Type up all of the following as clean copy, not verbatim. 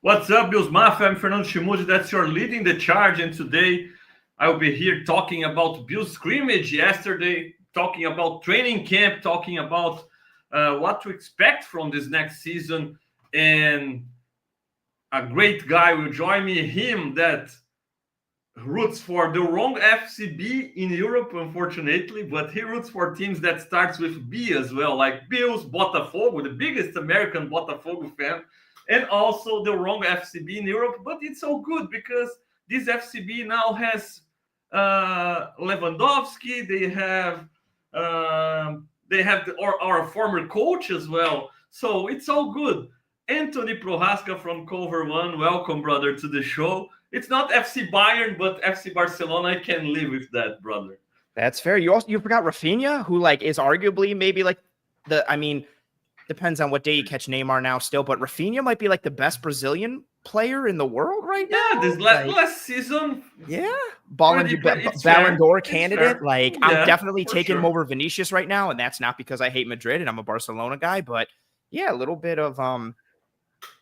What's up, Bills Mafia? I'm Fernando Schmude. That's your leading the charge. And today I will be here talking about Bills scrimmage yesterday, talking about training camp, talking about what to expect from this next season. And a great guy will join me, him that roots for the wrong FCB in Europe, unfortunately, but he roots for teams that starts with B as well, like Bills, Botafogo, the biggest American Botafogo fan, and also the wrong FCB in Europe. But it's so good because this FCB now has Lewandowski. They have our former coach as well. So it's all good. Anthony Prohaska from Cover One, welcome, brother, to the show. It's not FC Bayern, but FC Barcelona. I can live with that, brother. That's fair. You forgot Rafinha, who is arguably maybe depends on what day you catch Neymar now still, but Rafinha might be the best Brazilian player in the world right now. Yeah, this last season. Yeah. Ballon d'Or candidate. I'm definitely taking him over Vinicius right now, and that's not because I hate Madrid and I'm a Barcelona guy, but yeah, a little bit of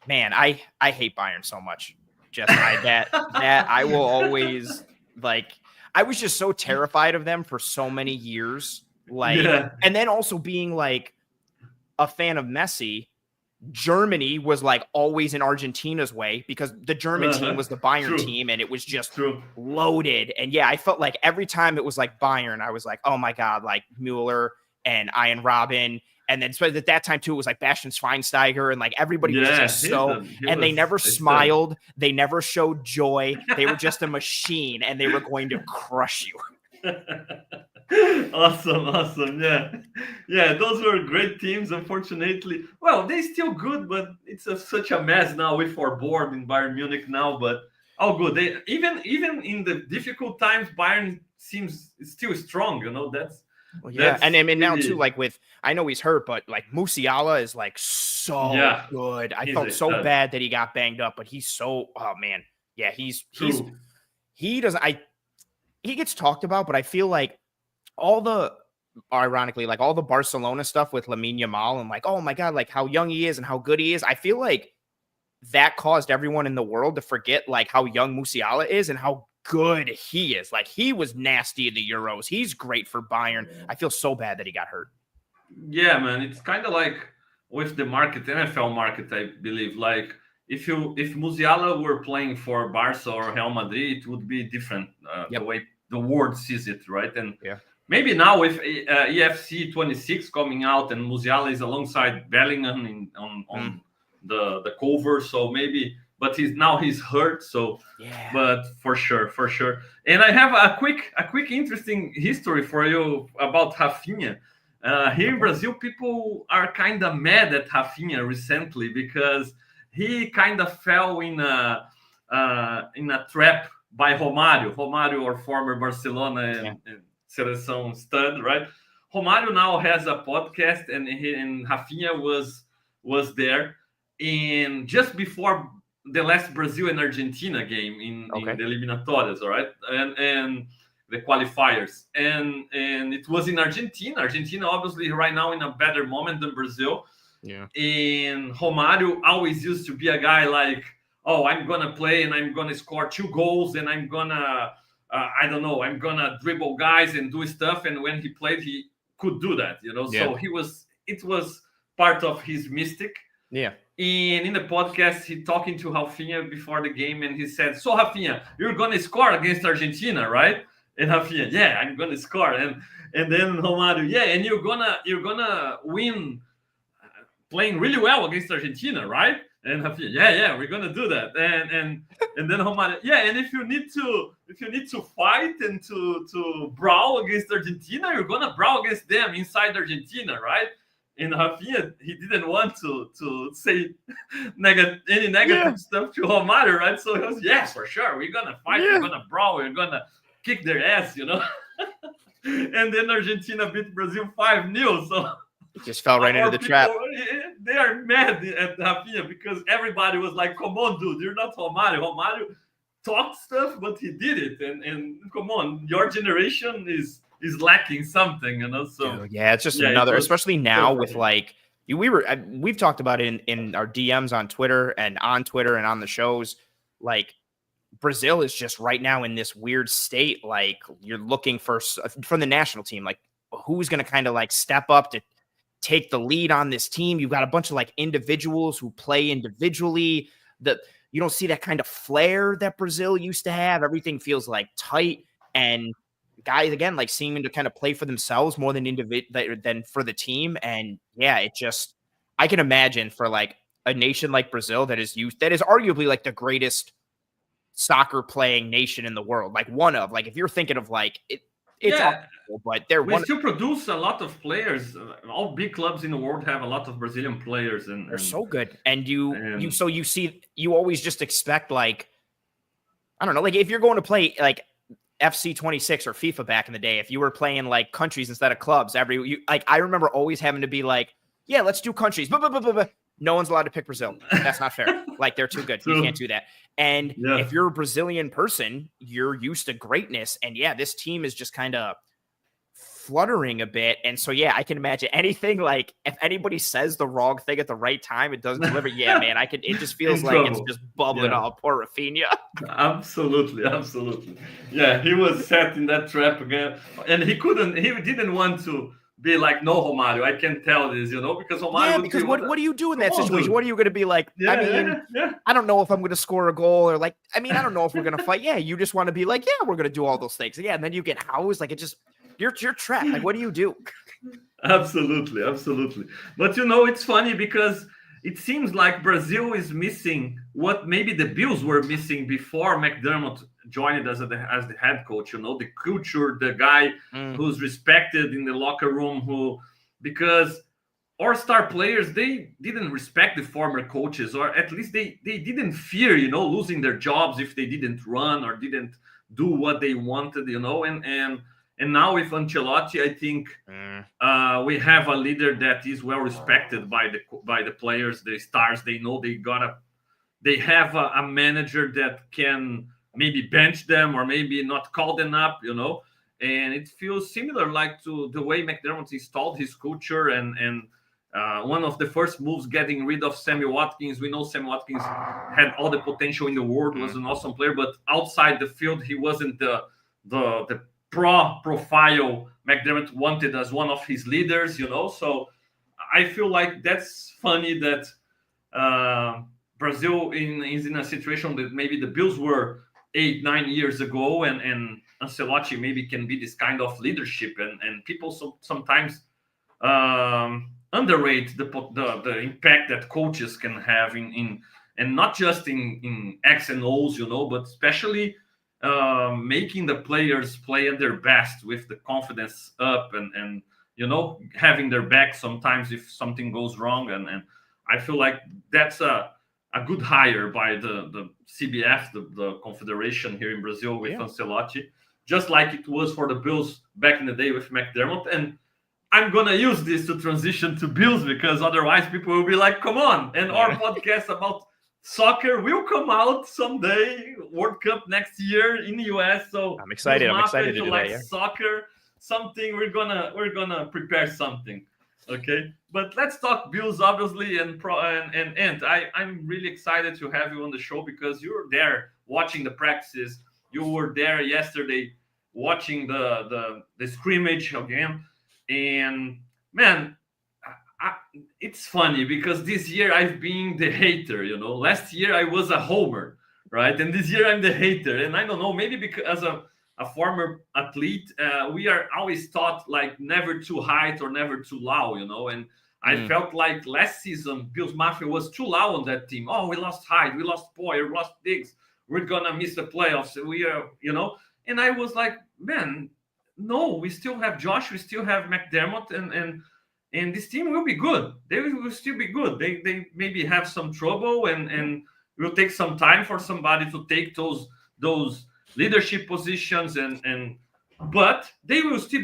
man, I hate Bayern so much. That I will always I was just so terrified of them for so many years. And then also being a fan of Messi, Germany was always in Argentina's way because the German team was the Bayern team and it was just loaded. And yeah, I felt like every time it was Bayern, I was oh my God, Mueller and Ian Robin. And then so at that time, too, it was Bastian Schweinsteiger and everybody was just they never smiled. They never showed joy. They were just a machine and they were going to crush you. Awesome. Yeah, those were great teams. Unfortunately, well, they're still good, but it's such a mess now with our board in Bayern Munich now. But all good. They even in the difficult times, Bayern seems still strong. That's. Well, yeah, and I mean now too, with I know he's hurt, but Musiala is so good. I felt so bad that he got banged up, but he's so he gets talked about, but I feel all the Barcelona stuff with Lamine Yamal and oh my God, how young he is and how good he is. I feel that caused everyone in the world to forget how young Musiala is and how good he is. He was nasty in the Euros. He's great for Bayern. I feel so bad that he got hurt. Yeah, man. It's kind of with the market, NFL market, I believe. If Musiala were playing for Barca or Real Madrid, it would be different the way the world sees it, right? And maybe now with EFC 26 coming out and Musiala is alongside Bellingham on the cover, so maybe. But he's hurt, so but for sure. And I have a quick interesting history for you about Rafinha. Here in Brazil, people are kind of mad at Rafinha recently because he kind of fell in a trap by Romário. Romário, our former Barcelona and Seleção stud, right? Romário now has a podcast, and Rafinha was there, and just before the last Brazil and Argentina game in the eliminatórias, all right, and the qualifiers, and it was in Argentina. Argentina obviously right now in a better moment than Brazil. Yeah. And Romário always used to be a guy I'm gonna play and I'm gonna score 2 goals and I'm gonna I'm gonna dribble guys and do stuff. And when he played, he could do that, So it was part of his mystic. Yeah. And in the podcast, he talking to Rafinha before the game, and he said, "So Rafinha, you're gonna score against Argentina, right?" And Rafinha, "Yeah, I'm gonna score." And then Romário, "Yeah, and you're gonna win playing really well against Argentina, right?" And Rafinha, "Yeah, we're gonna do that." And then Romário, "Yeah, and if you need to fight and to brawl against Argentina, you're gonna brawl against them inside Argentina, right?" And Rafinha, he didn't want to say any negative stuff to Romário, right? So he was, "Yes, for sure. We're going to fight. We're going to brawl. We're going to kick their ass, And then Argentina beat Brazil 5-0. So he just fell right into the trap. They are mad at Rafinha because everybody was like, "Come on, dude. You're not Romário. Romário talked stuff, but he did it. And come on, your generation is lacking something, So yeah, it's just another, especially now with we've talked about it in our DMs on Twitter and on the shows. Like, Brazil is just right now in this weird state. Like, you're looking from the national team, like, who's going to kind of like step up to take the lead on this team. You've got a bunch of like individuals who play individually. You don't see that kind of flair that Brazil used to have. Everything feels like tight, and guys, again, like seeming to kind of play for themselves more than than for the team. And yeah, I can imagine for like a nation like Brazil that is arguably like the greatest soccer playing nation in the world. Like like, if you're thinking of like it's awful, but we still produce a lot of players. All big clubs in the world have a lot of Brazilian players, and they're so good. And you always just expect, like, I don't know, like if you're going to play like FC 26 or FIFA back in the day, if you were playing like countries instead of clubs, I remember always having to be like, yeah, let's do countries. No one's allowed to pick Brazil. That's not fair. Like, they're too good. You can't do that. And if you're a Brazilian person, you're used to greatness. And yeah, this team is just kind of fluttering a bit. And so, yeah, I can imagine anything, like if anybody says the wrong thing at the right time, it doesn't deliver. Yeah, man, it just feels like it's just bubbling up. Poor Rafinha. Absolutely. Yeah, he was set in that trap again. And he didn't want to be like, no, Romário, I can tell this, because Romário. Yeah, because what do you do in that situation? Dude. What are you going to be like? I don't know if I'm going to score a goal, or like, I don't know if we're going to fight. Yeah, you just want to be like, yeah, we're going to do all those things. Yeah, and then you get housed. Like, you're trapped. Like, what do you do? Absolutely. But it's funny because it seems like Brazil is missing what maybe the Bills were missing before McDermott joined as the head coach. The culture, the guy who's respected in the locker room, because our star players, they didn't respect the former coaches, or at least they didn't fear, losing their jobs if they didn't run or didn't do what they wanted, and now with Ancelotti, I think we have a leader that is well respected by the players, the stars. They know they have a manager that can maybe bench them or maybe not call them up, and it feels similar like to the way McDermott installed his culture. And one of the first moves, getting rid of Sammy Watkins. We know Sammy Watkins had all the potential in the world, was an awesome player, but outside the field, he wasn't the profile McDermott wanted as one of his leaders, So I feel like that's funny that Brazil is in a situation that maybe the Bills were 8-9 years ago, and Ancelotti maybe can be this kind of leadership, and people sometimes underrate the impact that coaches can have in and not just in X and O's, but especially making the players play at their best with the confidence up, and having their back sometimes if something goes wrong, and I feel like that's a good hire by the CBF, the confederation here in Brazil, with Ancelotti, just like it was for the Bills back in the day with McDermott. And I'm gonna use this to transition to Bills, because otherwise people will be like, come on, and our podcast about soccer will come out someday, World Cup next year in the US. So I'm excited to do like that. Soccer, something we're gonna prepare something. Okay, but let's talk Bills, obviously, and I'm really excited to have you on the show, because you're there watching the practices. You were there yesterday watching the scrimmage again, and man, it's funny because this year I've been the hater. Last year I was a homer, right? And this year I'm the hater, and I don't know, maybe because as a former athlete, we are always taught like never too high or never too low, and I felt like last season Bills Mafia was too low on that team. Oh, we lost Hyde, we lost Poyer, we lost Diggs, we're gonna miss the playoffs. We are, and I was like, man, no, we still have Josh, we still have McDermott, and this team will be good. They will still be good. They maybe have some trouble, and will take some time for somebody to take those leadership positions, but they will still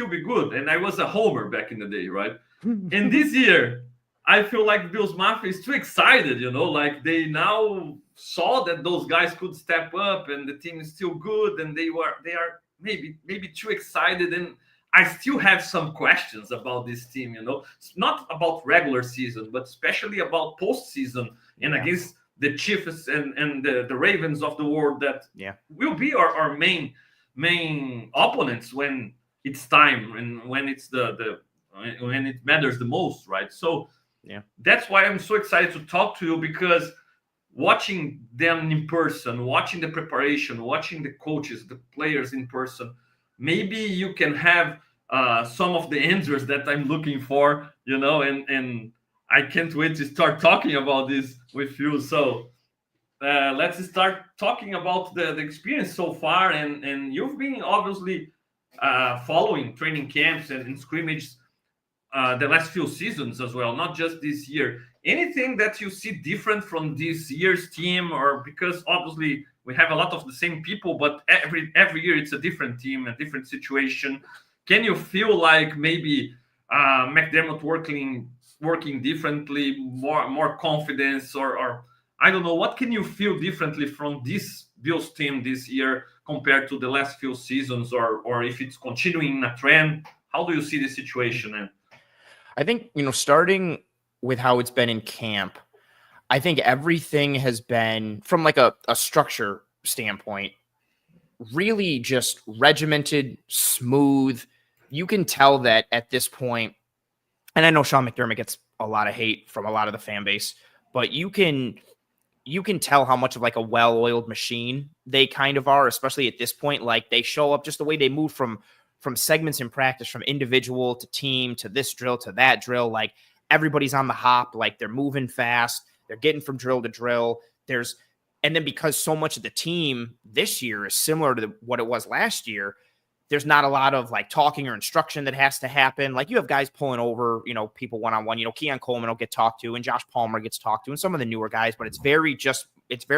be good. And I was a homer back in the day, right? And this year I feel like Bills Mafia is too excited, like they now saw that those guys could step up and the team is still good, and they are maybe too excited. And I still have some questions about this team. It's not about regular season, but especially about postseason and against the Chiefs and the Ravens of the world that will be our main opponents when it's time and when it's when it matters the most, right? So that's why I'm so excited to talk to you, because watching them in person, watching the preparation, watching the coaches, the players in person, maybe you can have some of the answers that I'm looking for, and I can't wait to start talking about this with you. So let's start talking about the experience so far. And you've been obviously following training camps and scrimmage the last few seasons as well, not just this year. Anything that you see different from this year's team, or because obviously we have a lot of the same people, but every year it's a different team, a different situation. Can you feel like maybe McDermott working differently, more confidence, or I don't know, what can you feel differently from this Bills team this year compared to the last few seasons, or if it's continuing a trend? How do you see the situation? And I think, starting with how it's been in camp, I think everything has been, from like a structure standpoint, really just regimented, smooth. You can tell that at this point, and I know Sean McDermott gets a lot of hate from a lot of the fan base, but you can tell how much of like a well-oiled machine they kind of are, especially at this point. Like, they show up, just the way they move from segments in practice, from individual to team to this drill to that drill. Like, everybody's on the hop, like they're moving fast, they're getting from drill to drill. And then because so much of the team this year is similar to what it was last year, there's not a lot of like talking or instruction that has to happen. Like, you have guys pulling over, people one-on-one, Keon Coleman will get talked to and Josh Palmer gets talked to and some of the newer guys, but it's very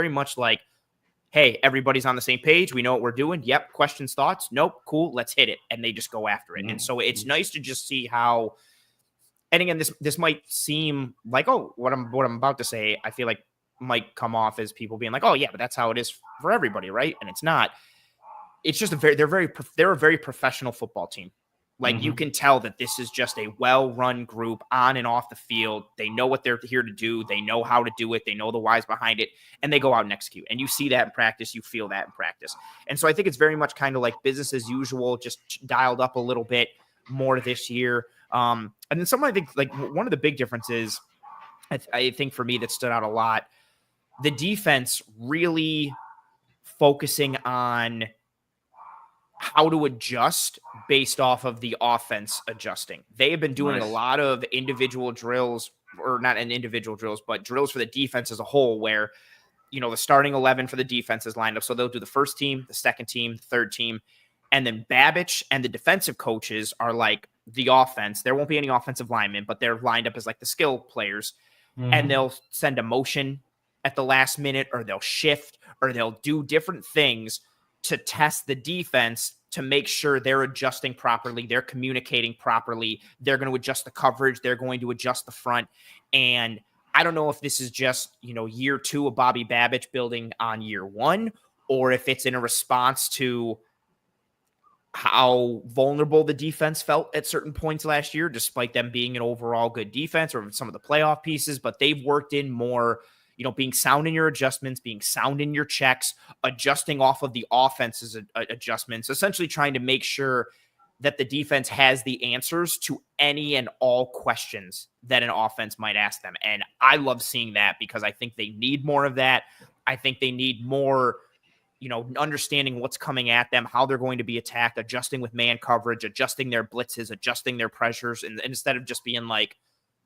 much like, hey, everybody's on the same page. We know what we're doing. Yep. Questions, thoughts? Nope. Cool. Let's hit it. And they just go after it. And so it's nice to just see how, and again, this might seem like, oh, what I'm about to say, I feel like might come off as people being like, oh yeah, but that's how it is for everybody, right? And it's not. It's just they're a very professional football team. Like, you can tell that this is just a well-run group on and off the field. They know what they're here to do. They know how to do it. They know the whys behind it, and they go out and execute. And you see that in practice. You feel that in practice. And so I think it's very much kind of like business as usual, just dialed up a little bit more this year. And then something I think, like, one of the big differences, I think for me that stood out a lot, the defense really focusing on how to adjust based off of the offense adjusting. They have been doing a lot of individual drills, or not in individual drills, but drills for the defense as a whole, where, the starting 11 for the defense is lined up. So they'll do the first team, the second team, the third team. And then Babich and the defensive coaches are like the offense. There won't be any offensive linemen, but they're lined up as like the skill players. And they'll send a motion at the last minute, or they'll shift, or they'll do different things to test the defense to make sure they're adjusting properly, they're communicating properly, they're going to adjust the coverage, they're going to adjust the front. And I don't know if this is just, year two of Bobby Babich building on year one, or if it's in a response to how vulnerable the defense felt at certain points last year, despite them being an overall good defense, or some of the playoff pieces. But they've worked in more, being sound in your adjustments, being sound in your checks, adjusting off of the offense's adjustments, essentially trying to make sure that the defense has the answers to any and all questions that an offense might ask them. And I love seeing that, because I think they need more of that. I think they need more, understanding what's coming at them, how they're going to be attacked, adjusting with man coverage, adjusting their blitzes, adjusting their pressures. And instead of just being like,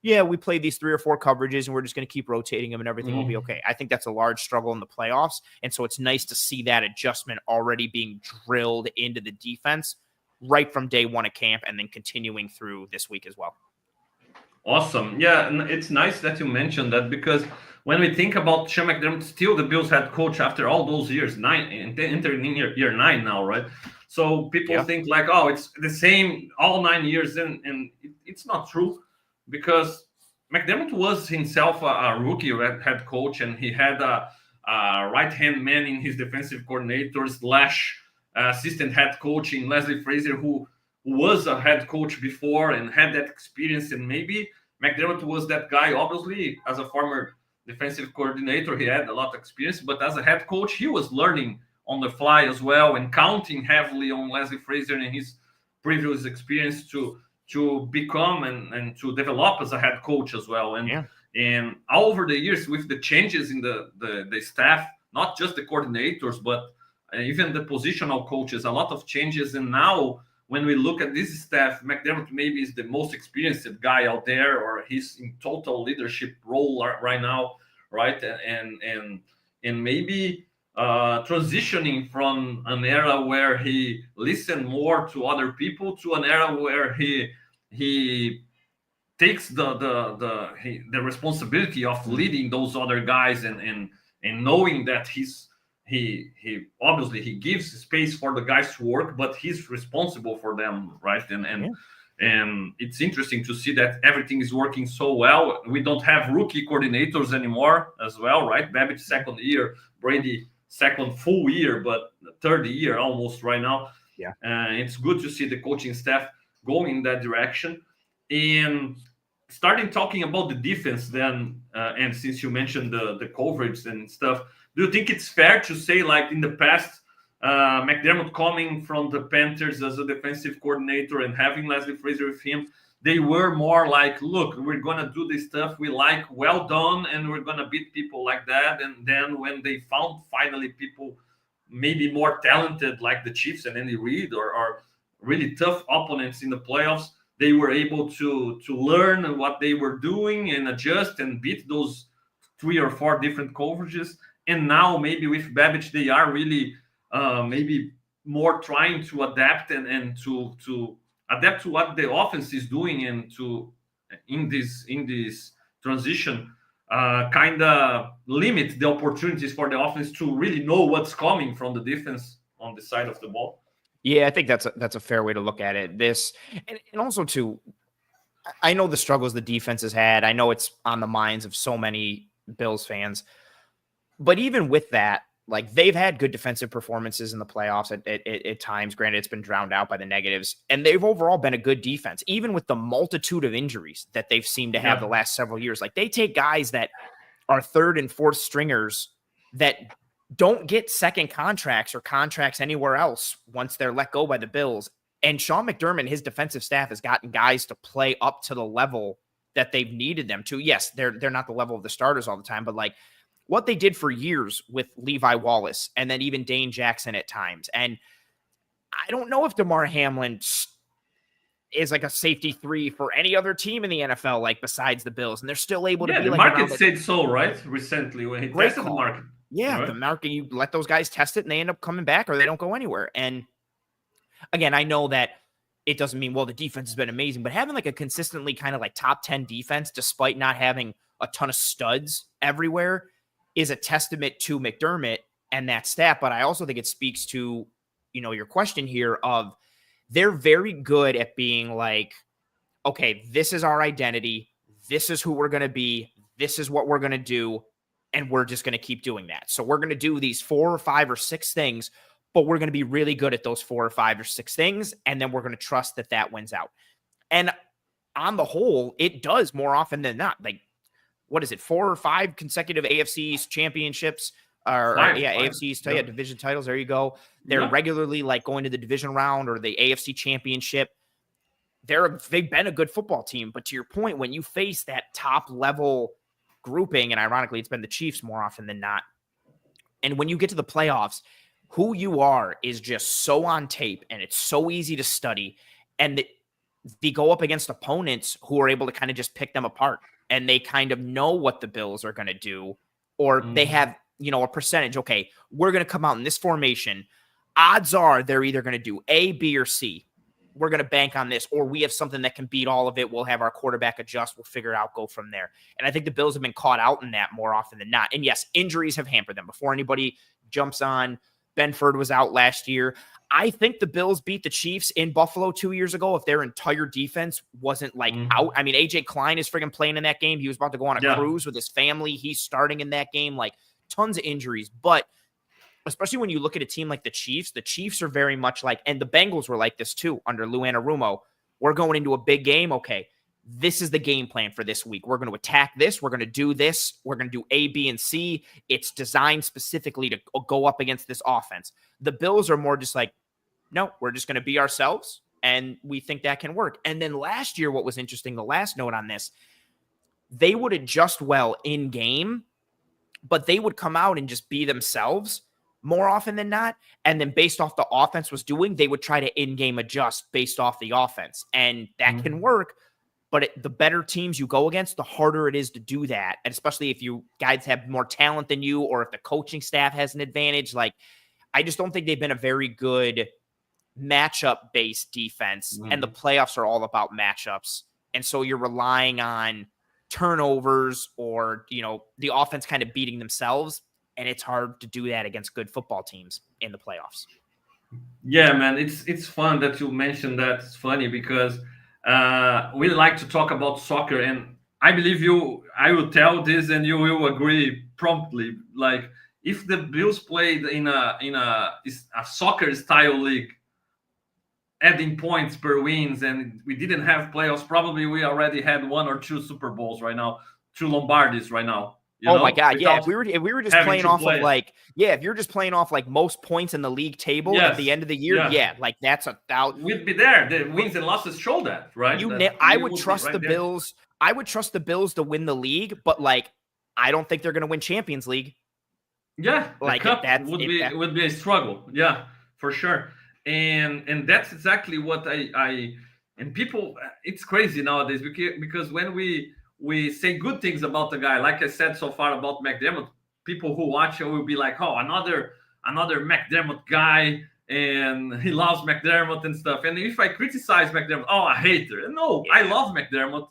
yeah, we played these 3 or 4 coverages and we're just going to keep rotating them and everything will be okay. I think that's a large struggle in the playoffs. And so it's nice to see that adjustment already being drilled into the defense right from day one of camp, and then continuing through this week as well. Awesome. Yeah, and it's nice that you mentioned that, because when we think about Sean McDermott, still the Bills head coach after all those years, entering year 9 now, right? So people think like, oh, it's the same all 9 years, and it's not true, because McDermott was himself a rookie head coach, and he had a right-hand man in his defensive coordinator / assistant head coach in Leslie Frazier, who was a head coach before and had that experience, and maybe McDermott was that guy. Obviously, as a former defensive coordinator, he had a lot of experience, but as a head coach, he was learning on the fly as well and counting heavily on Leslie Frazier and his previous experience to become and to develop as a head coach as well. And over the years, with the changes in the staff, not just the coordinators, but even the positional coaches, a lot of changes. And now when we look at this staff, McDermott maybe is the most experienced guy out there, or he's in total leadership role right now, right? And maybe transitioning from an era where he listened more to other people to an era where he takes the responsibility of leading those other guys and knowing that he obviously he gives space for the guys to work, but he's responsible for them, right? And it's interesting to see that everything is working so well. We don't have rookie coordinators anymore as well, right? Babbage second year, Brady second full year, but third year almost right now. It's good to see the coaching staff going in that direction. And starting talking about the defense then, and since you mentioned the coverage and stuff, do you think it's fair to say, like in the past, McDermott coming from the Panthers as a defensive coordinator and having Leslie Frazier with him, they were more like, look, we're going to do this stuff we like, well done, and we're going to beat people like that. And then when they found finally people maybe more talented like the Chiefs and Andy Reid or really tough opponents in the playoffs, they were able to learn what they were doing and adjust and beat those 3 or 4 different coverages. And now maybe with Babbage, they are really maybe more trying to adapt and to adapt to what the offense is doing, and to in this transition kind of limit the opportunities for the offense to really know what's coming from the defense on the side of the ball. Yeah, I think that's a fair way to look at it. This and also too, I know the struggles the defense has had. I know it's on the minds of so many Bills fans. But even with that, like, they've had good defensive performances in the playoffs at times. Granted, it's been drowned out by the negatives. And they've overall been a good defense, even with the multitude of injuries that they've seemed to have the last several years. Like, they take guys that are third and fourth stringers that don't get second contracts or contracts anywhere else once they're let go by the Bills. And Sean McDermott and his defensive staff has gotten guys to play up to the level that they've needed them to. Yes, they're not the level of the starters all the time, but like, what they did for years with Levi Wallace and then even Dane Jackson at times. And I don't know if DeMar Hamlin is like a safety 3 for any other team in the NFL, like besides the Bills. And they're still able to be the like market said so, right? Recently when he tested the market. Yeah, right? The market, you let those guys test it and they end up coming back or they don't go anywhere. And again, I know that it doesn't mean, well, the defense has been amazing, but having like a consistently kind of like top 10 defense, despite not having a ton of studs everywhere, is a testament to McDermott and that staff. But I also think it speaks to, your question here of they're very good at being like, okay, this is our identity. This is who we're going to be. This is what we're going to do. And we're just going to keep doing that. So we're going to do these 4 or 5 or 6 things, but we're going to be really good at those 4 or 5 or 6 things. And then we're going to trust that wins out. And on the whole, it does more often than not. Like, what is it, 4 or 5 consecutive AFC championships? AFC division titles. There you go. They're regularly like going to the division round or the AFC championship. They've been a good football team. But to your point, when you face that top level grouping, and ironically, it's been the Chiefs more often than not. And when you get to the playoffs, who you are is just so on tape and it's so easy to study. And they go up against opponents who are able to kind of just pick them apart. And they kind of know what the Bills are going to do, or they have, a percentage. Okay, we're going to come out in this formation. Odds are they're either going to do A, B, or C. We're going to bank on this, or we have something that can beat all of it. We'll have our quarterback adjust. We'll figure it out, go from there. And I think the Bills have been caught out in that more often than not. And yes, injuries have hampered them. Before anybody jumps on, Benford was out last year. I think the Bills beat the Chiefs in Buffalo 2 years ago if their entire defense wasn't like out. I mean, AJ Klein is friggin' playing in that game. He was about to go on a cruise with his family. He's starting in that game, like tons of injuries. But especially when you look at a team like the Chiefs are very much like, and the Bengals were like this too under Lou Anarumo. We're going into a big game. Okay, this is the game plan for this week. We're going to attack this. We're going to do this. We're going to do A, B, and C. It's designed specifically to go up against this offense. The Bills are more just like, no, we're just going to be ourselves, and we think that can work. And then last year, what was interesting, the last note on this, they would adjust well in game, but they would come out and just be themselves more often than not. And then based off the offense was doing, they would try to in-game adjust based off the offense. And that can work. But the better teams you go against, the harder it is to do that. And especially if you guys have more talent than you, or if the coaching staff has an advantage. Like, I just don't think they've been a very good matchup-based defense. And the playoffs are all about matchups. And so you're relying on turnovers or, the offense kind of beating themselves. And it's hard to do that against good football teams in the playoffs. Yeah, man, it's fun that you mentioned that. It's funny because we like to talk about soccer, and I believe I will tell this and you will agree promptly. Like, if the Bills played in a soccer style league, adding points per wins, and we didn't have playoffs, probably we already had 1 or 2 Super Bowls right now, 2 Lombardis right now. My God, yeah. If we were just playing off of if you're just playing off like most points in the league table at the end of the year, like that's we'd be there. The wins and losses show that, right? I would trust the Bills. I would trust the Bills to win the league, but like, I don't think they're going to win Champions League. Yeah, like that would be a struggle. Yeah, for sure. And that's exactly what I and people. It's crazy nowadays because when we say good things about the guy, like I said so far about McDermott, people who watch it will be like, oh, another McDermott guy, and he loves McDermott and stuff. And if I criticize McDermott, a hater. No, I love McDermott.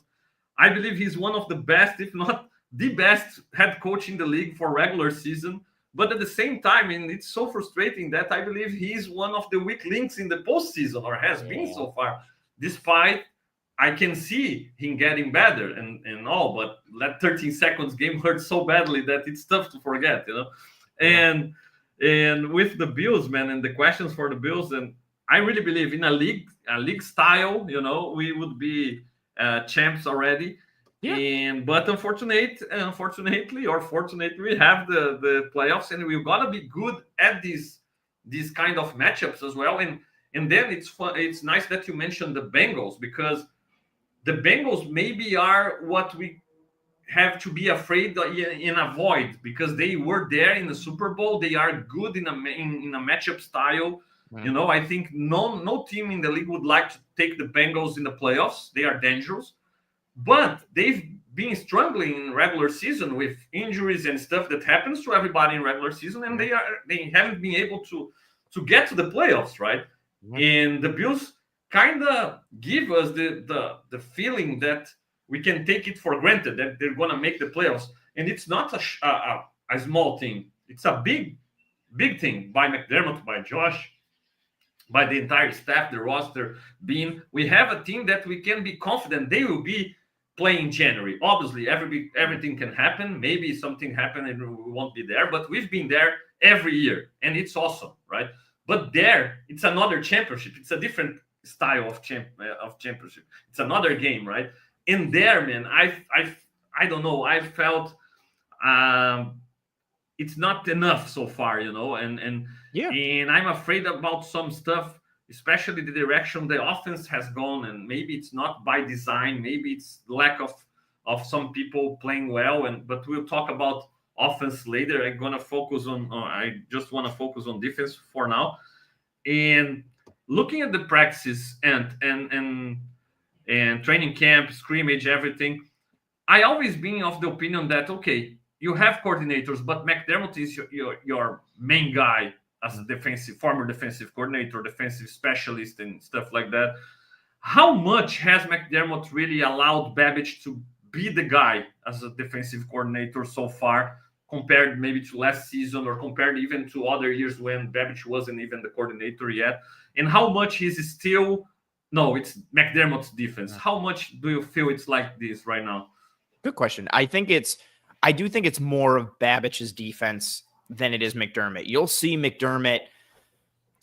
I believe he's one of the best, if not the best head coach in the league for regular season. But at the same time, and it's so frustrating that I believe he's one of the weak links in the postseason, or has been so far, despite I can see him getting better and all, but that 13 seconds game hurt so badly that it's tough to forget, And with the Bills, man, and the questions for the Bills, and I really believe in a league style, we would be champs already. Yeah. But unfortunately, or fortunately, we have the playoffs, and we've got to be good at these kind of matchups as well. And then it's fun. It's nice that you mentioned the Bengals, because the Bengals maybe are what we have to be afraid and avoid, because they were there in the Super Bowl. They are good in a matchup style. Wow. I think no team in the league would like to take the Bengals in the playoffs. They are dangerous. But they've been struggling in regular season with injuries and stuff that happens to everybody in regular season, and they haven't been able to get to the playoffs, right? Mm-hmm. And the Bills kind of give us the feeling that we can take it for granted that they're going to make the playoffs, and it's not a small thing. It's a big thing by McDermott, by Josh, by the entire staff, the roster. We have a team that we can be confident they will be playing in January. Obviously, everything can happen. Maybe something happened and we won't be there, but we've been there every year, and it's awesome, right? But there, it's another championship. It's a different style of championship. It's another game, right? And there, man, I don't know. I felt it's not enough so far, and I'm afraid about some stuff, especially the direction the offense has gone, and maybe it's not by design, maybe it's lack of some people playing well, but we'll talk about offense later. I just want to focus on defense for now. And looking at the practices and training camp, scrimmage, everything, I always been of the opinion that, okay, you have coordinators, but McDermott is your main guy as a former defensive coordinator, defensive specialist, and stuff like that. How much has McDermott really allowed Babbage to be the guy as a defensive coordinator so far, compared maybe to last season, or compared even to other years when Babbage wasn't even the coordinator yet? And how much is still, it's McDermott's defense. How much do you feel it's like this right now? Good question. I do think it's more of Babbage's defense than it is McDermott. You'll see McDermott,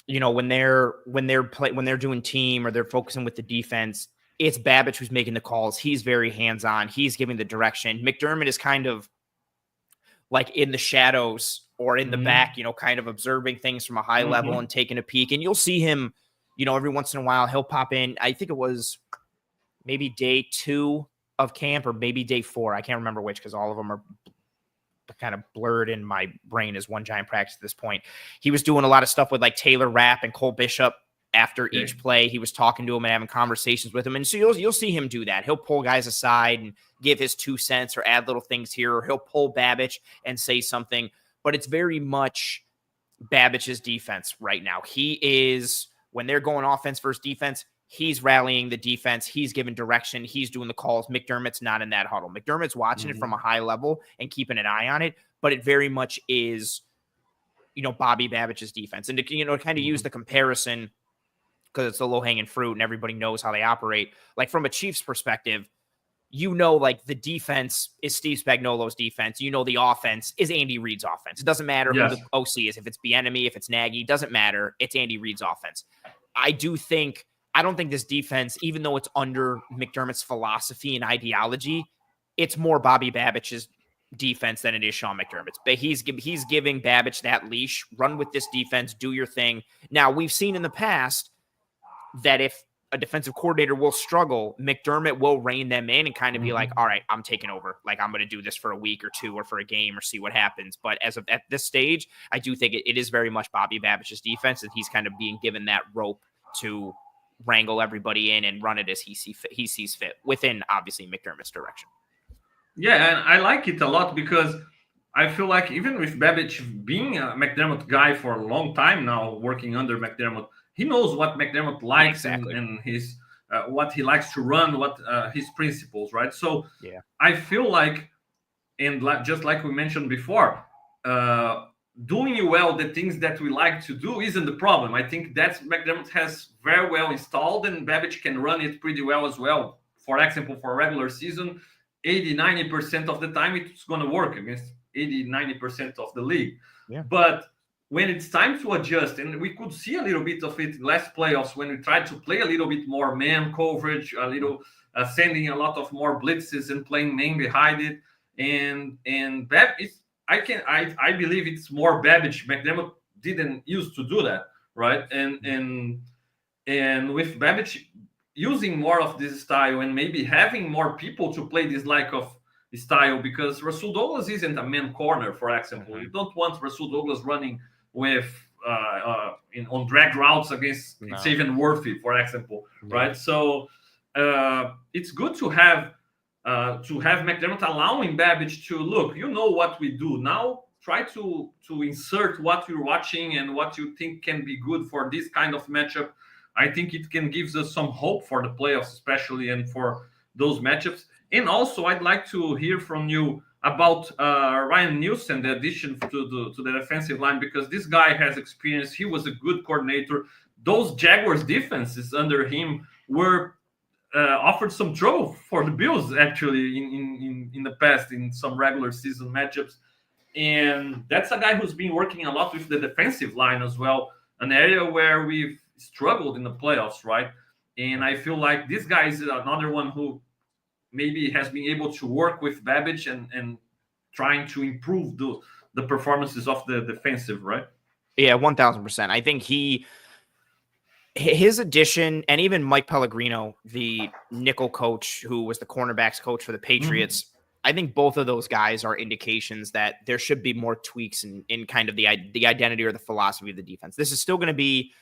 when they're doing team or they're focusing with the defense, it's Babich who's making the calls. He's very hands-on. He's giving the direction. McDermott is kind of like in the shadows or in the back, kind of observing things from a high level and taking a peek. And you'll see him, every once in a while, he'll pop in. I think it was maybe day 2 of camp or maybe day 4. I can't remember which, because all of them are kind of blurred in my brain as one giant practice at this point. He was doing a lot of stuff with like Taylor Rapp and Cole Bishop after each play. He was talking to him and having conversations with him. And so you'll see him do that. He'll pull guys aside and give his 2 cents or add little things here, or he'll pull Babich and say something. But it's very much Babich's defense right now. He is, when they're going offense versus defense, he's rallying the defense. He's giving direction. He's doing the calls. McDermott's not in that huddle. McDermott's watching it from a high level and keeping an eye on it, but it very much is, Bobby Babich's defense. And to, kind of use the comparison, because it's the low-hanging fruit and everybody knows how they operate. Like from a Chiefs perspective, like the defense is Steve Spagnuolo's defense. The offense is Andy Reid's offense. It doesn't matter who the OC is. If it's Bieniemy, if it's Nagy, it doesn't matter. It's Andy Reid's offense. I don't think this defense, even though it's under McDermott's philosophy and ideology, it's more Bobby Babich's defense than it is Sean McDermott's. But he's giving Babich that leash. Run with this defense. Do your thing. Now, we've seen in the past that if a defensive coordinator will struggle, McDermott will rein them in and kind of be like, all right, I'm taking over. Like, I'm going to do this for a week or 2 or for a game or see what happens. But at this stage, I do think it is very much Bobby Babich's defense, and he's kind of being given that rope to wrangle everybody in and run it as he sees fit within, obviously, McDermott's direction. Yeah, and I like it a lot because I feel like even with Babich being a McDermott guy for a long time now, working under McDermott, he knows what McDermott likes and his what he likes to run, what his principles, right? So I feel like, and just like we mentioned before, doing well the things that we like to do isn't the problem. I think that's McDermott has very well installed, and Babich can run it pretty well as well. For example, for a regular season, 80-90% of the time it's going to work against 80-90% of the league. But when it's time to adjust, and we could see a little bit of it last playoffs when we tried to play a little bit more man coverage, a little sending a lot of more blitzes and playing man behind it, and I believe it's more Babich. McDermott didn't used to do that, right? And with Babich using more of this style and maybe having more people to play this of style, because Rasul Douglas isn't a man corner, for example. You don't want Rasul Douglas running with on drag routes against Xavier Worthy, for example, right? So it's good to have McDermott allowing Babich to look. What we do now. Try to insert what you're watching and what you think can be good for this kind of matchup. I think it can give us some hope for the playoffs, especially, and for those matchups. And also, I'd like to hear from you about Ryan Nielsen, the addition to the defensive line, because this guy has experience. He was a good coordinator. Those Jaguars defenses under him were offered some trouble for the Bills, actually, in the past, in some regular season matchups. And that's a guy who's been working a lot with the defensive line as well, an area where we've struggled in the playoffs, right? And I feel like this guy is another one who maybe has been able to work with Babich and trying to improve the performances of the defensive, right? Yeah, 1,000%. I think his addition, and even Mike Pellegrino, the nickel coach who was the cornerbacks coach for the Patriots, I think both of those guys are indications that there should be more tweaks in kind of the identity or the philosophy of the defense. This is still going to be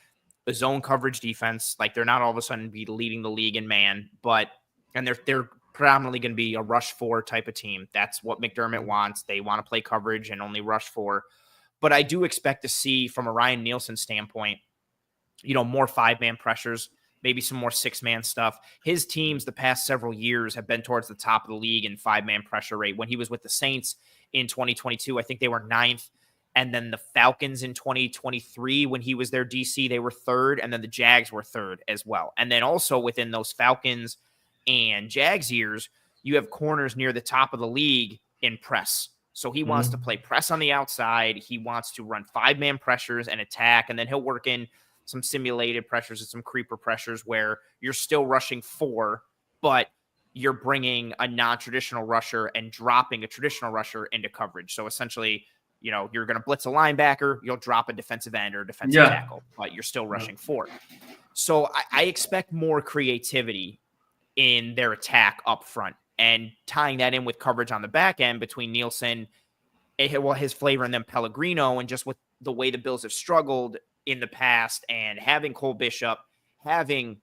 a zone coverage defense. Like, they're not all of a sudden be leading the league in man, and they're predominantly going to be a rush 4 type of team. That's what McDermott wants. They want to play coverage and only rush 4. But I do expect to see, from a Ryan Nielsen standpoint, more 5-man pressures, maybe some more 6-man stuff. His teams the past several years have been towards the top of the league in 5-man pressure rate. When he was with the Saints in 2022, I think they were 9th. And then the Falcons in 2023, when he was their DC, they were 3rd. And then the Jags were 3rd as well. And then also within those Falcons and Jags years, you have corners near the top of the league in press. So he wants to play press on the outside. He wants to run 5-man pressures and attack, and then he'll work in some simulated pressures and some creeper pressures where you're still rushing 4, but you're bringing a non-traditional rusher and dropping a traditional rusher into coverage. So essentially, you're going to blitz a linebacker, you'll drop a defensive end or a defensive tackle, but you're still rushing 4. So I expect more creativity in their attack up front, and tying that in with coverage on the back end between Nielsen, his flavor, and then Pellegrino, and just with the way the Bills have struggled in the past, and having Cole Bishop, having,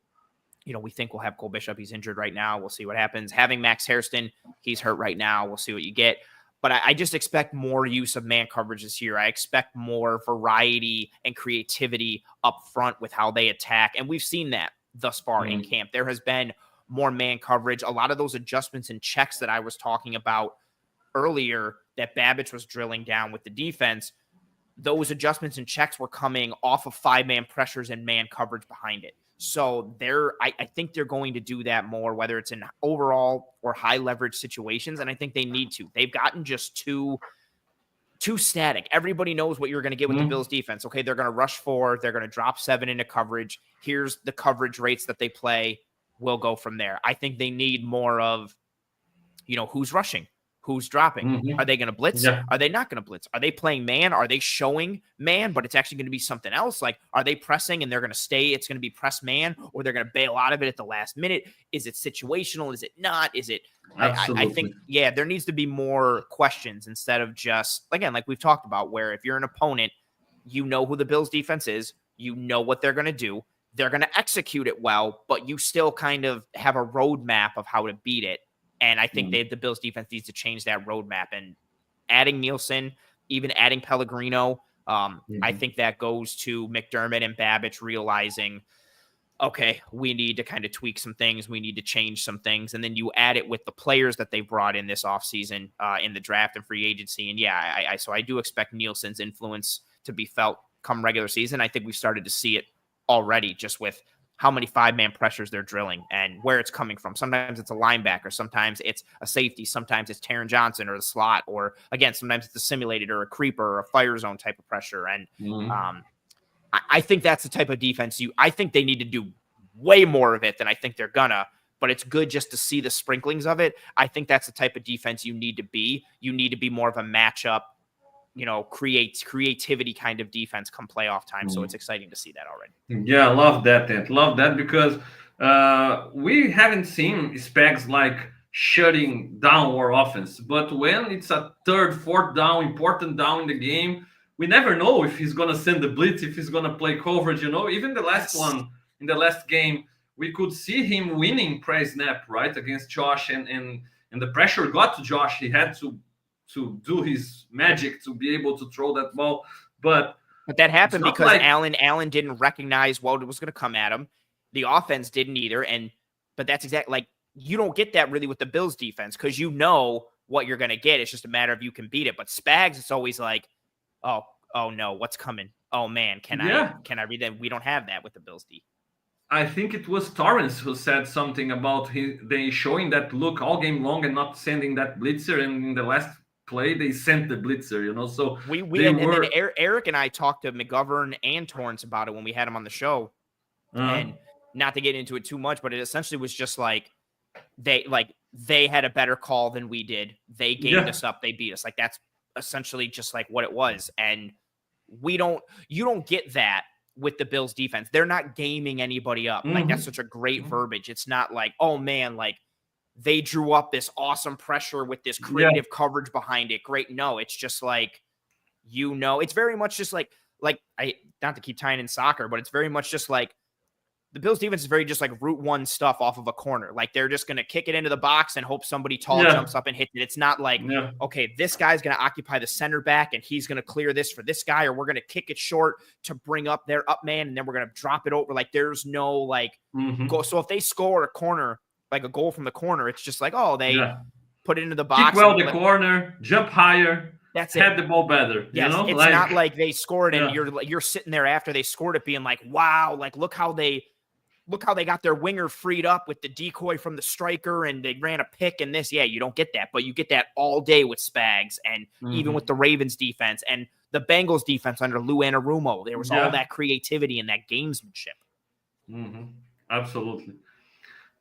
we think we'll have Cole Bishop. He's injured right now. We'll see what happens. Having Max Hairston, he's hurt right now. We'll see what you get. But I just expect more use of man coverage this year. I expect more variety and creativity up front with how they attack. And we've seen that thus far in camp. There has been more man coverage. A lot of those adjustments and checks that I was talking about earlier that Babich was drilling down with the defense, those adjustments and checks were coming off of 5-man pressures and man coverage behind it. So I think they're going to do that more, whether it's in overall or high leverage situations. And I think they need to. They've gotten just too static. Everybody knows what you're going to get with the Bills defense. Okay, they're going to rush 4. They're going to drop 7 into coverage. Here's the coverage rates that they play. We'll go from there. I think they need more of, who's rushing, who's dropping. Are they going to blitz? Yeah. Are they not going to blitz? Are they playing man? Are they showing man, but it's actually going to be something else? Like, are they pressing and they're going to stay? It's going to be press man, or they're going to bail out of it at the last minute. Is it situational? Is it not? Is it? I think, there needs to be more questions instead of just, again, like we've talked about, where if you're an opponent, who the Bills defense is, what they're going to do. They're going to execute it well, but you still kind of have a roadmap of how to beat it. And I think the Bills defense needs to change that roadmap, and adding Nielsen, even adding Pellegrino. I think that goes to McDermott and Babich realizing, okay, we need to kind of tweak some things. We need to change some things. And then you add it with the players that they brought in this offseason in the draft and free agency. And so I do expect Nielsen's influence to be felt come regular season. I think we've started to see it already, just with how many 5-man pressures they're drilling and where it's coming from. Sometimes it's a linebacker, sometimes it's a safety, sometimes it's Taron Johnson or the slot, or again, sometimes it's a simulated or a creeper or a fire zone type of pressure. And I think that's the type of defense I think they need to do way more of it than I think they're gonna, but it's good just to see the sprinklings of it. I think that's the type of defense you need to be. You need to be more of a matchup, creativity kind of defense come playoff time. So it's exciting to see that already. Yeah, I love that, Ed. Love that, because we haven't seen Spags like shutting down our offense. But when it's a 3rd, 4th down, important down in the game, we never know if he's going to send the blitz, if he's going to play coverage. Even the last one, in the last game, we could see him winning pre-snap, right, against Josh. And the pressure got to Josh. He had to do his magic to be able to throw that ball. But that happened because Allen didn't recognize what was going to come at him. The offense didn't either. But that's exactly, like, you don't get that really with the Bills defense, because what you're going to get. It's just a matter of you can beat it. But Spags, it's always like, oh no, what's coming? Oh man, can I read that? We don't have that with the Bills D. I think it was Torrance who said something about they showing that look all game long and not sending that blitzer, and in the last play they sent the blitzer, so then Eric and I talked to McGovern and Torrance about it when we had him on the show. And not to get into it too much, but it essentially was just like they had a better call than we did. They gamed us up, they beat us. Like, that's essentially just like what it was. And you don't get that with the Bills defense. They're not gaming anybody up. Like, that's such a great verbiage. It's not like, oh man, like they drew up this awesome pressure with this creative coverage behind it. Great. No, it's just like, it's very much just like I, not to keep tying in soccer, but it's very much just like the Bills defense is very just like route one stuff off of a corner. Like, they're just going to kick it into the box and hope somebody tall jumps up and hits it. It's not like, okay, this guy's going to occupy the center back and he's going to clear this for this guy, or we're going to kick it short to bring up their up man, and then we're going to drop it over. Like, there's no like goal. So if they score a corner, like a goal from the corner, it's just like, oh, they put it into the box. Kick well the corner, jump higher. That's it. Head the ball better. Yes, it's like, not like they scored and you're sitting there after they scored it being like, wow, like look how they look how they got their winger freed up with the decoy from the striker and they ran a pick and this. Yeah, you don't get that, but you get that all day with Spags and even with the Ravens defense and the Bengals defense under Lou Anarumo. There was all that creativity and that gamesmanship. Absolutely.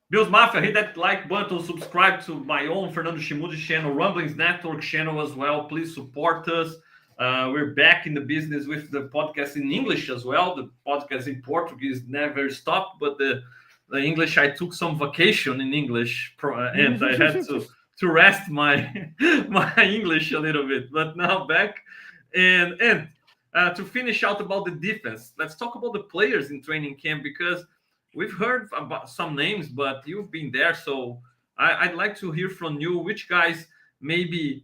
Bills Mafia, hit that like button, subscribe to my own Fernando Schmude channel, Rumblings Network channel as well. Please support us. We're back in the business with the podcast in English as well. The podcast in Portuguese never stopped, but the English, I took some vacation in English and I had to rest my English a little bit. But now back. And to finish out about the defense, let's talk about the players in training camp, because we've heard about some names, but you've been there. So I'd like to hear from you which guys maybe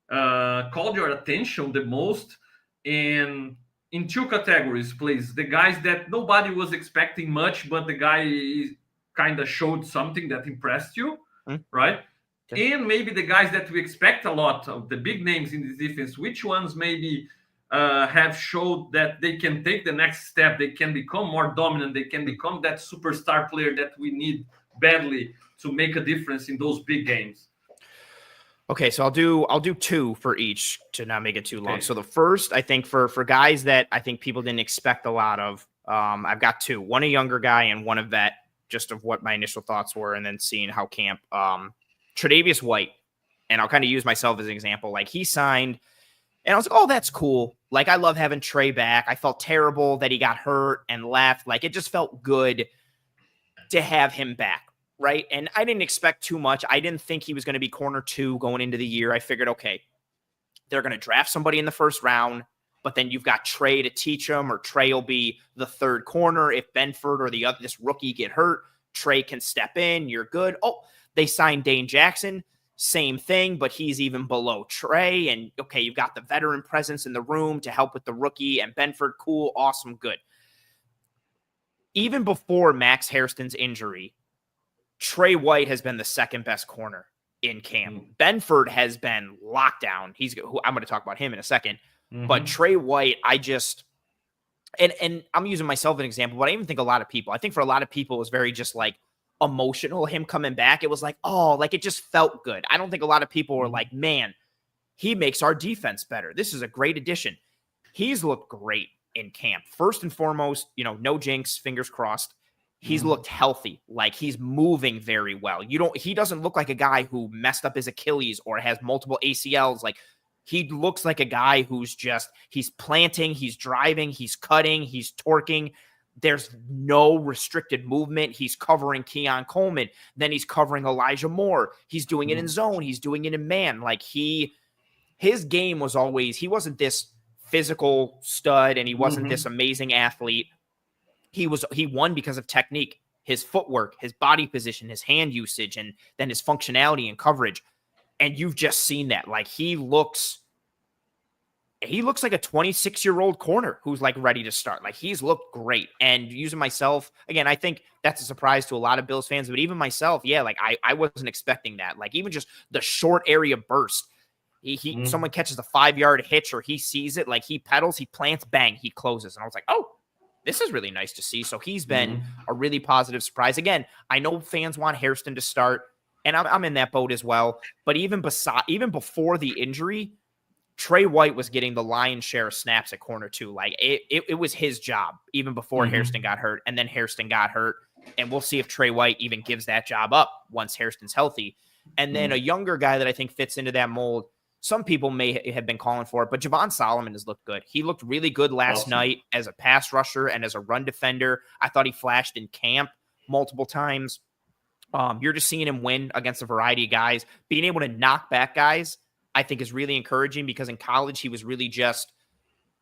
called your attention the most, and in two categories, please. The guys that nobody was expecting much, but the guy kind of showed something that impressed you, right? Okay. And maybe the guys that we expect a lot of, the big names in the defense, which ones maybe have showed that they can take the next step, they can become more dominant, they can become that superstar player that we need badly to make a difference in those big games. Okay, so I'll do two for each to not make it too long. Okay. So the first, I think for guys that I think people didn't expect a lot of, I've got two. One a younger guy and one a vet, just of what my initial thoughts were, and then seeing how camp. Tre'Davious White, and I'll kind of use myself as an example. Like, he signed, and I was like, oh, that's cool. Like, I love having Trey back. I felt terrible that he got hurt and left. Like, it just felt good to have him back. Right. And I didn't expect too much. I didn't think he was going to be corner 2 going into the year. I figured, okay, they're going to draft somebody in the first round, but then you've got Trey to teach him, or Trey will be the third corner. If Benford or this rookie get hurt, Trey can step in. You're good. Oh, they signed Dane Jackson. Same thing, but he's even below Trey. And okay, you've got the veteran presence in the room to help with the rookie and Benford. Cool. Awesome. Good. Even before Max Hairston's injury, Trey White has been the second best corner in camp. Benford has been locked down. I'm going to talk about him in a second. But Trey White, and I'm using myself as an example, but I even think I think for a lot of people, it was very just like emotional, him coming back. It was like, oh, like it just felt good. I don't think a lot of people were like, man, he makes our defense better. This is a great addition. He's looked great in camp. First and foremost, no jinx, fingers crossed. He's looked healthy, like he's moving very well. He doesn't look like a guy who messed up his Achilles or has multiple ACLs. Like, he looks like a guy who's he's planting, he's driving, he's cutting, he's torquing. There's no restricted movement. He's covering Keon Coleman. Then he's covering Elijah Moore. He's doing it in zone. He's doing it in man. Like, his game was always, he wasn't this physical stud and he wasn't this amazing athlete. He won because of technique, his footwork, his body position, his hand usage, and then his functionality and coverage. And you've just seen that. Like, he looks like a 26-year-old corner who's like ready to start. Like, he's looked great. And using myself, again, I think that's a surprise to a lot of Bills fans, but even myself, yeah, like I wasn't expecting that. Like, even just the short area burst. Someone catches a 5-yard hitch or he sees it, like he pedals, he plants, bang, he closes. And I was like, oh, this is really nice to see. So he's been a really positive surprise. Again, I know fans want Hairston to start, and I'm in that boat as well. But even before the injury, Trey White was getting the lion's share of snaps at corner 2. Like, it was his job even before Hairston got hurt, and then Hairston got hurt. And we'll see if Trey White even gives that job up once Hairston's healthy. And then a younger guy that I think fits into that mold, some people may have been calling for it, but Javon Solomon has looked good. He looked really good last night as a pass rusher and as a run defender. I thought he flashed in camp multiple times. You're just seeing him win against a variety of guys. Being able to knock back guys, I think, is really encouraging, because in college he was really just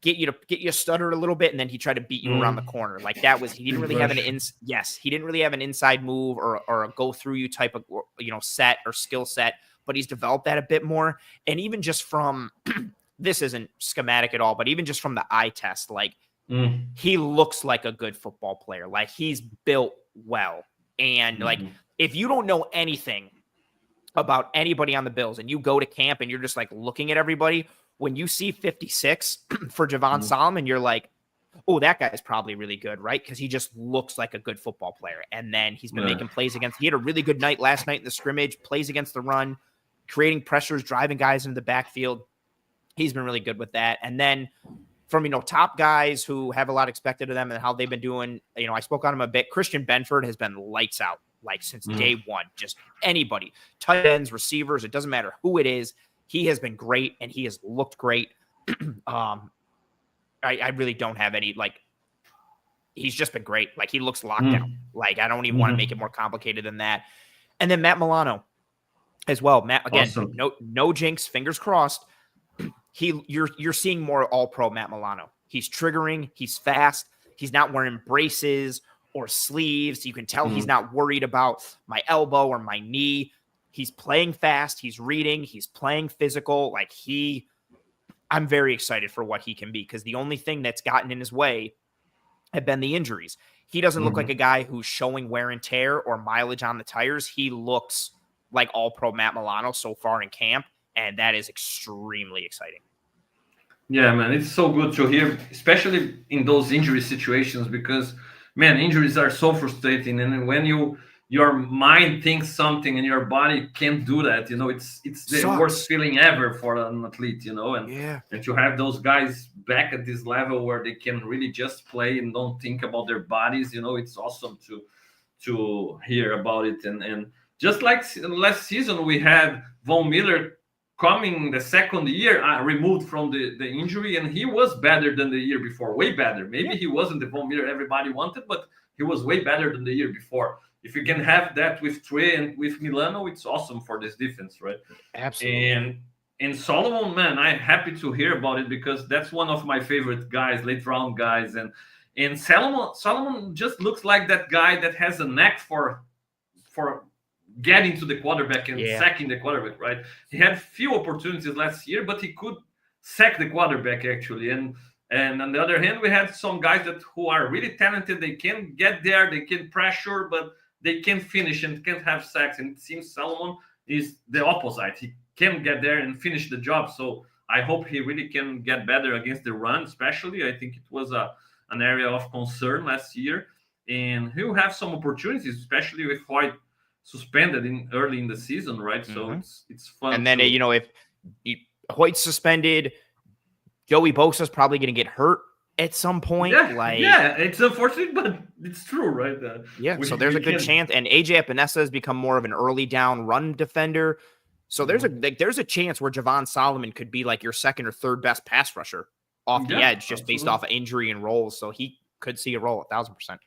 get you to stutter a little bit, and then he tried to beat you around the corner. Like, he didn't really have he didn't really have an inside move or a go through you type of set or skill set. But he's developed that a bit more. And even just from, this isn't schematic at all, but even just from the eye test, like, he looks like a good football player. Like, he's built well. And like, if you don't know anything about anybody on the Bills and you go to camp and you're just like looking at everybody, when you see 56 for Javon Solomon, you're like, oh, that guy's probably really good, right? Because he just looks like a good football player. And then he's been making plays he had a really good night last night in the scrimmage, plays against the run, creating pressures, driving guys into the backfield. He's been really good with that. And then from, top guys who have a lot expected of them and how they've been doing, I spoke on him a bit. Christian Benford has been lights out, like since day one. Just anybody, tight ends, receivers, it doesn't matter who it is. He has been great, and he has looked great. I really don't have any, he's just been great. Like, he looks locked down. Like, I don't even want to make it more complicated than that. And then Matt Milano as well. Matt, again, awesome. No jinx, fingers crossed. You're seeing more all-pro Matt Milano. He's triggering. He's fast. He's not wearing braces or sleeves. You can tell he's not worried about my elbow or my knee. He's playing fast. He's reading. He's playing physical. I'm very excited for what he can be, because the only thing that's gotten in his way have been the injuries. He doesn't look like a guy who's showing wear and tear or mileage on the tires. He looks like all-pro Matt Milano so far in camp, and that is extremely exciting. Yeah, man, it's so good to hear, especially in those injury situations, because, man, injuries are so frustrating. And when your mind thinks something and your body can't do that, it's the worst feeling ever for an athlete, and to have those guys back at this level where they can really just play and don't think about their bodies, it's awesome to hear about it. And just like last season, we had Von Miller coming the second year, removed from the injury, and he was better than the year before, way better. Maybe he wasn't the Von Miller everybody wanted, but he was way better than the year before. If you can have that with Trey and with Milano, it's awesome for this defense, right? Absolutely. And Solomon, man, I'm happy to hear about it, because that's one of my favorite guys, late round guys. And Solomon just looks like that guy that has a knack for getting to the quarterback and sacking the quarterback, right? He had few opportunities last year, but he could sack the quarterback, actually. And on the other hand, we had some guys who are really talented. They can get there, they can pressure, but they can't finish and can't have sacks. And it seems Solomon is the opposite. He can get there and finish the job. So I hope he really can get better against the run, especially. I think it was an area of concern last year. And he'll have some opportunities, especially with Hoyt suspended early in the season, right? So it's fun. And then, if Hoyt's suspended, Joey Bosa's probably going to get hurt at some point. Yeah, it's unfortunate, but it's true, right? So there's a good chance. And AJ Epinesa has become more of an early down run defender. So there's a chance where Javon Solomon could be like your second or third best pass rusher off the edge, just based off of injury and roles. So he could see a role 1,000%.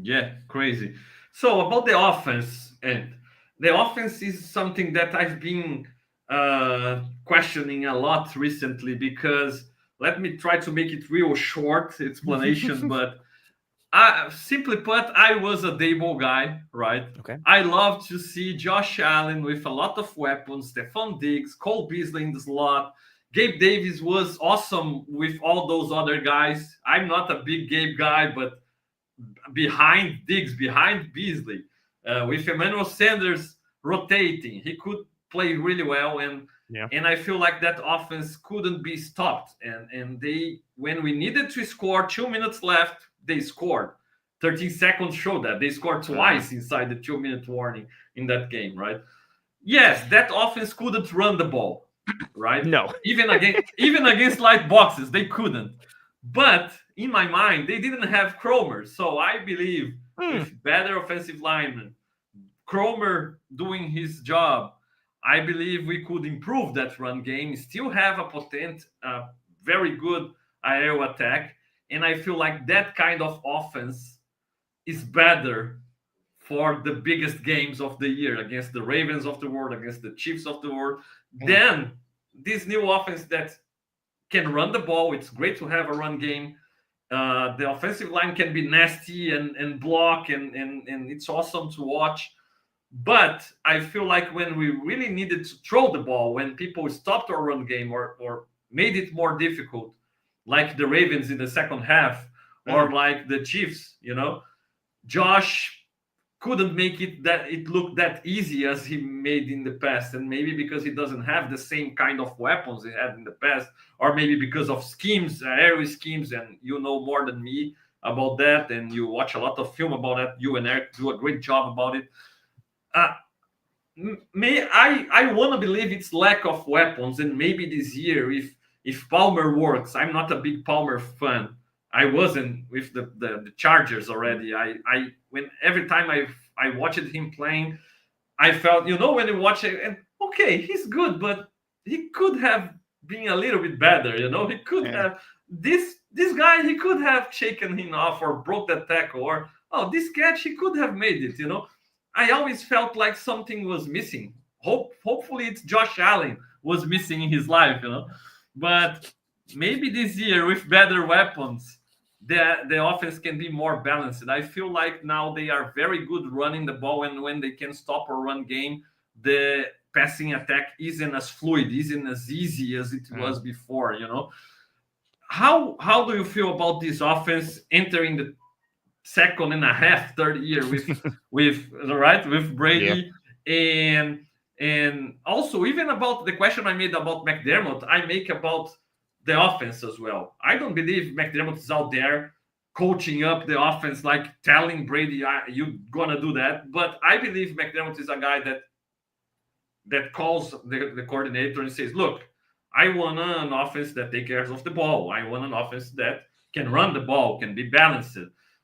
Yeah, crazy. So about the offense, and the offense is something that I've been questioning a lot recently, because let me try to make it real short explanation, but simply put, I was a Dable guy, right? Okay. I love to see Josh Allen with a lot of weapons, Stephon Diggs, Cole Beasley in the slot. Gabe Davis was awesome with all those other guys. I'm not a big Gabe guy, but behind Diggs, behind Beasley, with Emmanuel Sanders rotating, he could play really well. And I feel like that offense couldn't be stopped. And they, when we needed to score, 2 minutes left, they scored. 13 seconds showed that. They scored twice inside the 2-minute warning in that game, right? Yes, that offense couldn't run the ball, right? No. Even against light boxes, they couldn't. But in my mind, they didn't have Cromer. So I believe with better offensive linemen, Cromer doing his job, I believe we could improve that run game, still have a potent, very good aerial attack. And I feel like that kind of offense is better for the biggest games of the year, against the Ravens of the world, against the Chiefs of the world, than this new offense that can run the ball. It's great to have a run game. The offensive line can be nasty and block, and it's awesome to watch. But I feel like when we really needed to throw the ball, when people stopped our run game or made it more difficult, like the Ravens in the second half, or like the Chiefs, Josh couldn't make it look that easy as he made in the past, and maybe because he doesn't have the same kind of weapons he had in the past, or maybe because of schemes, aerial schemes, and you know more than me about that, and you watch a lot of film about that. You and Eric do a great job about it. I want to believe it's lack of weapons, and maybe this year, if Palmer works, I'm not a big Palmer fan. I wasn't with the Chargers already. I when every time I watched him playing, I felt, when you watch it, and okay, he's good, but he could have been a little bit better. He could have this guy. He could have shaken him off or broke that tackle, or this catch he could have made it. I always felt like something was missing. Hopefully it's Josh Allen was missing in his life, But maybe this year with better weapons, the offense can be more balanced. I feel like now they are very good running the ball, and when they can stop a run game, the passing attack isn't as fluid, isn't as easy as it was before, How do you feel about this offense entering the second and a half, third year with Brady, and also even about the question I made about McDermott, I make about the offense as well. I don't believe McDermott is out there coaching up the offense, like telling Brady, "You're gonna do that." But I believe McDermott is a guy that calls the coordinator and says, "Look, I want an offense that takes care of the ball. I want an offense that can run the ball, can be balanced.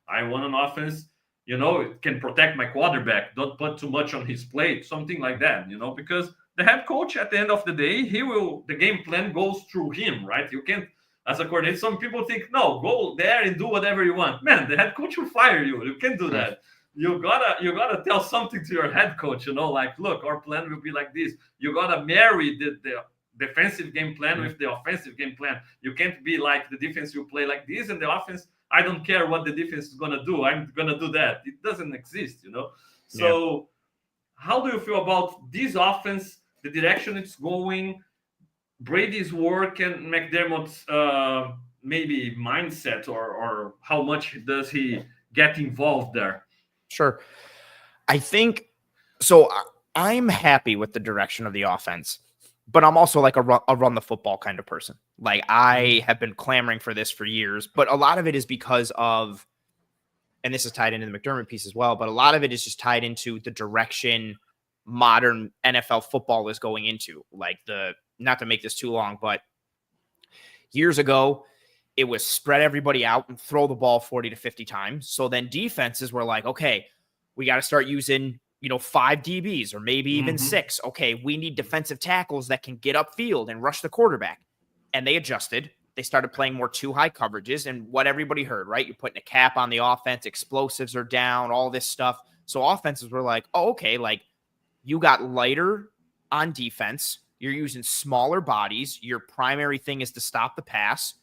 I want an offense, it can protect my quarterback, don't put too much on his plate," something like that, because the head coach, at the end of the day, the game plan goes through him, right? You can't, as a coordinator, some people think, no, go there and do whatever you want. Man, the head coach will fire you. You can't do that. You gotta tell something to your head coach, like, look, our plan will be like this. You gotta marry the defensive game plan with the offensive game plan. You can't be like, the defense will play like this, and the offense, I don't care what the defense is gonna do, I'm gonna do that. It doesn't exist, So how do you feel about this offense, the direction it's going, Brady's work, and McDermott's maybe mindset, or how much does he get involved there? Sure. I think so. I'm happy with the direction of the offense, but I'm also like a run the football kind of person. Like, I have been clamoring for this for years, but a lot of it is because of, and this is tied into the McDermott piece as well, but a lot of it is just tied into the direction modern NFL football is going into. Like, not to make this too long, but years ago, it was spread everybody out and throw the ball 40 to 50 times. So then defenses were like, okay, we got to start using 5 DBs or maybe even 6. Okay, we need defensive tackles that can get upfield and rush the quarterback. And they adjusted. They started playing more 2-high coverages, and what everybody heard, right? You're putting a cap on the offense, explosives are down, all this stuff. So offenses were like, oh, okay, like, you got lighter on defense. You're using smaller bodies. Your primary thing is to stop the pass.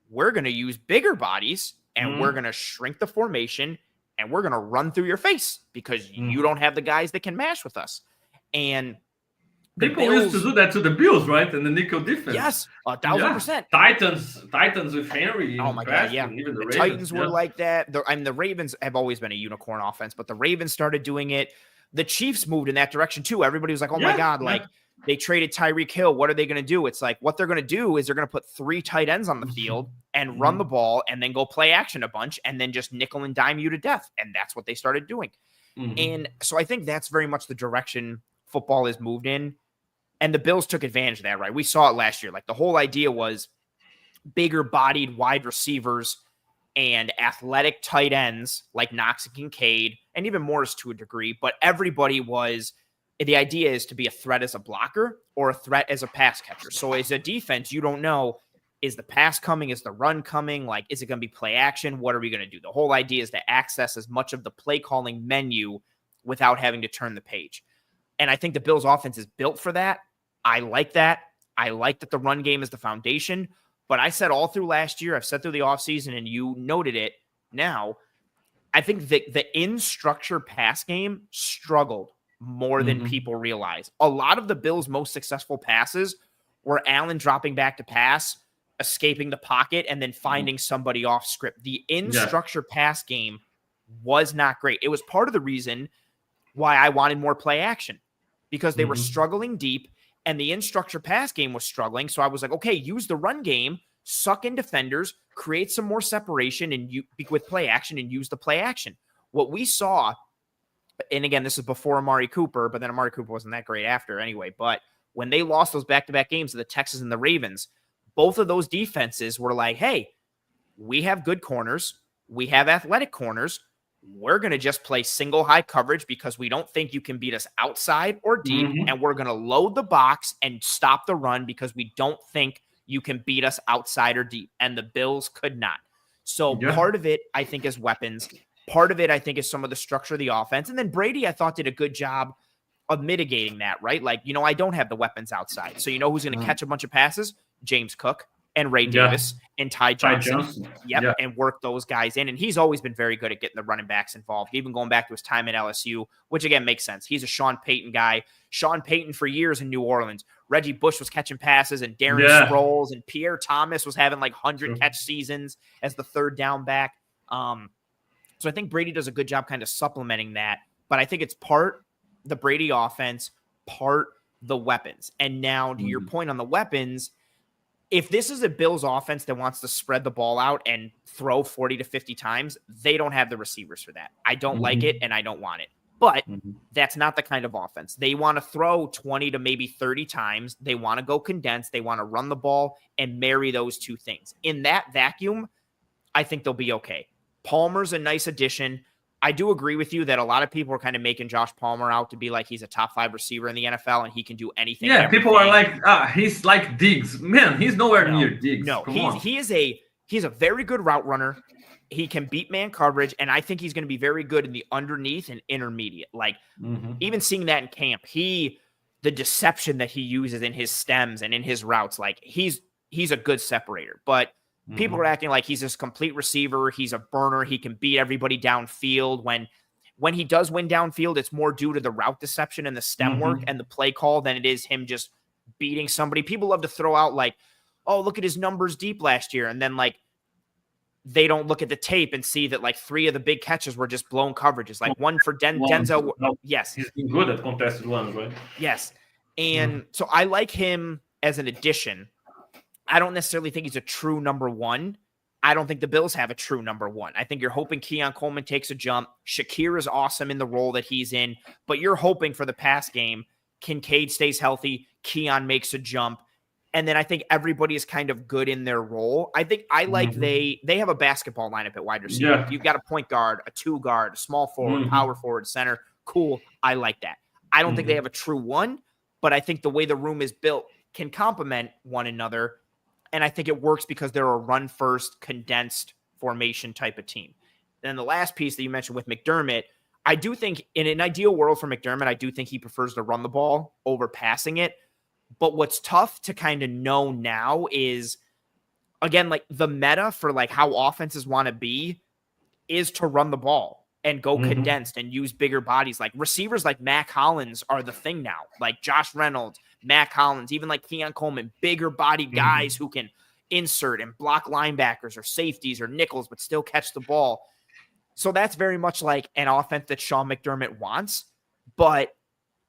We're going to use bigger bodies, and we're going to shrink the formation, and we're going to run through your face because you don't have the guys that can mash with us. And people used to do that to the Bills, right? And the nickel defense. Yes, 1,000%. Titans with Henry. Oh my God, yeah. Even the Titans were like that. The Ravens have always been a unicorn offense, but the Ravens started doing it. The Chiefs moved in that direction too. Everybody was like, oh my God, like, they traded Tyreek Hill. What are they going to do? It's like, what they're going to do is they're going to put 3 tight ends on the field and run the ball, and then go play action a bunch, and then just nickel and dime you to death. And that's what they started doing. And so I think that's very much the direction football is moved in. And the Bills took advantage of that, right? We saw it last year. Like, the whole idea was bigger bodied wide receivers and athletic tight ends like Knox and Kincaid, and even Morris to a degree. But everybody was, the idea is to be a threat as a blocker or a threat as a pass catcher. So as a defense, you don't know, is the pass coming? Is the run coming? Like, is it going to be play action? What are we going to do? The whole idea is to access as much of the play calling menu without having to turn the page. And I think the Bills offense is built for that. I like that. I like that the run game is the foundation. But I said all through last year, I've said through the offseason, and you noted it now, I think the in-structure pass game struggled more than people realize. A lot of the Bills' most successful passes were Allen dropping back to pass, escaping the pocket, and then finding somebody off script. The in-structure pass game was not great. It was part of the reason why I wanted more play action, because they were struggling deep and the in-structure pass game was struggling. So I was like, okay, use the run game, suck in defenders, create some more separation and with play action and use the play action. What we saw, and again, this is before Amari Cooper, but then Amari Cooper wasn't that great after anyway. But when they lost those back-to-back games to the Texans and the Ravens, both of those defenses were like, hey, we have good corners. We have athletic corners. We're going to just play single high coverage because we don't think you can beat us outside or deep. And we're going to load the box and stop the run because we don't think you can beat us outside or deep. And the Bills could not. So part of it, I think, is weapons. Part of it, I think, is some of the structure of the offense. And then Brady, I thought, did a good job of mitigating that, right? Like, I don't have the weapons outside. So who's going to catch a bunch of passes? James Cook and Ray Davis and Ty Johnson. Yep. And work those guys in. And he's always been very good at getting the running backs involved, even going back to his time at LSU, which again makes sense. He's a Sean Payton guy. Sean Payton for years in New Orleans. Reggie Bush was catching passes, and Darren Sproles and Pierre Thomas was having like 100 catch seasons as the third down back. So I think Brady does a good job kind of supplementing that. But I think it's part the Brady offense, part the weapons. And now to your point on the weapons, if this is a Bills offense that wants to spread the ball out and throw 40 to 50 times, they don't have the receivers for that. I don't like it, and I don't want it. But that's not the kind of offense. They want to throw 20 to maybe 30 times. They want to go condensed. They want to run the ball and marry those two things. In that vacuum, I think they'll be okay. Palmer's a nice addition. I do agree with you that a lot of people are kind of making Josh Palmer out to be like he's a top 5 receiver in the NFL and he can do anything. Yeah, people are like, he's like Diggs. Man, he's nowhere near Diggs. No, he's a very good route runner. He can beat man coverage, and I think he's going to be very good in the underneath and intermediate. Like, even seeing that in camp, the deception that he uses in his stems and in his routes, like he's a good separator. But people are acting like he's this complete receiver. He's a burner. He can beat everybody downfield. When he does win downfield, it's more due to the route deception and the stem work and the play call than it is him just beating somebody. People love to throw out like, oh, look at his numbers deep last year. And then like, they don't look at the tape and see that like 3 of the big catches were just blown coverages. Like one for Denzel. Yes. He's been good at contested ones, right? Yes. And so I like him as an addition. I don't necessarily think he's a true number 1. I don't think the Bills have a true number 1. I think you're hoping Keon Coleman takes a jump. Shakir is awesome in the role that he's in, but you're hoping for the pass game. Kincaid stays healthy. Keon makes a jump. And then I think everybody is kind of good in their role. I think they have a basketball lineup at wide receiver. Yeah. You've got a point guard, a 2 guard, a small forward, power forward, center. Cool. I like that. I don't think they have a true 1, but I think the way the room is built can complement one another. And I think it works because they're a run first, condensed formation type of team. Then the last piece that you mentioned with McDermott, I do think in an ideal world for McDermott, I do think he prefers to run the ball over passing it. But what's tough to kind of know now is, again, like the meta for like how offenses want to be is to run the ball and go condensed and use bigger bodies. Like receivers like Mac Hollins are the thing now. Like Josh Reynolds, Mac Hollins, even like Keon Coleman, bigger bodied guys who can insert and block linebackers or safeties or nickels, but still catch the ball. So that's very much like an offense that Sean McDermott wants, but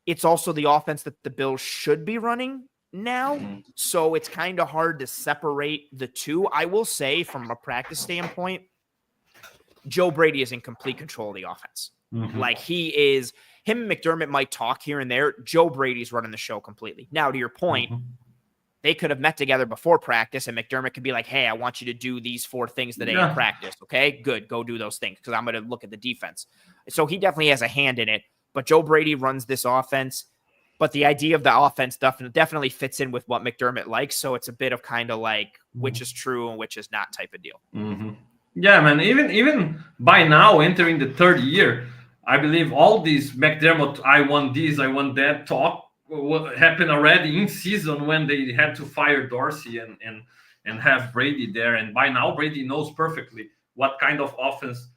it's also the offense that the Bills should be running now. So it's kind of hard to separate the two. I will say from a practice standpoint, Joe Brady is in complete control of the offense. Like him and McDermott might talk here and there. Joe Brady's running the show completely. Now, to your point, they could have met together before practice and McDermott could be like, hey, I want you to do these 4 things today in practice. Okay, good. Go do those things because I'm going to look at the defense. So he definitely has a hand in it. But Joe Brady runs this offense. But the idea of the offense definitely fits in with what McDermott likes. So it's a bit of kind of like which is true and which is not type of deal. Yeah, man. Even by now, entering the 3rd year, I believe all these McDermott, I want this, I want that talk happened already in season when they had to fire Dorsey and have Brady there. And by now, Brady knows perfectly what kind of offense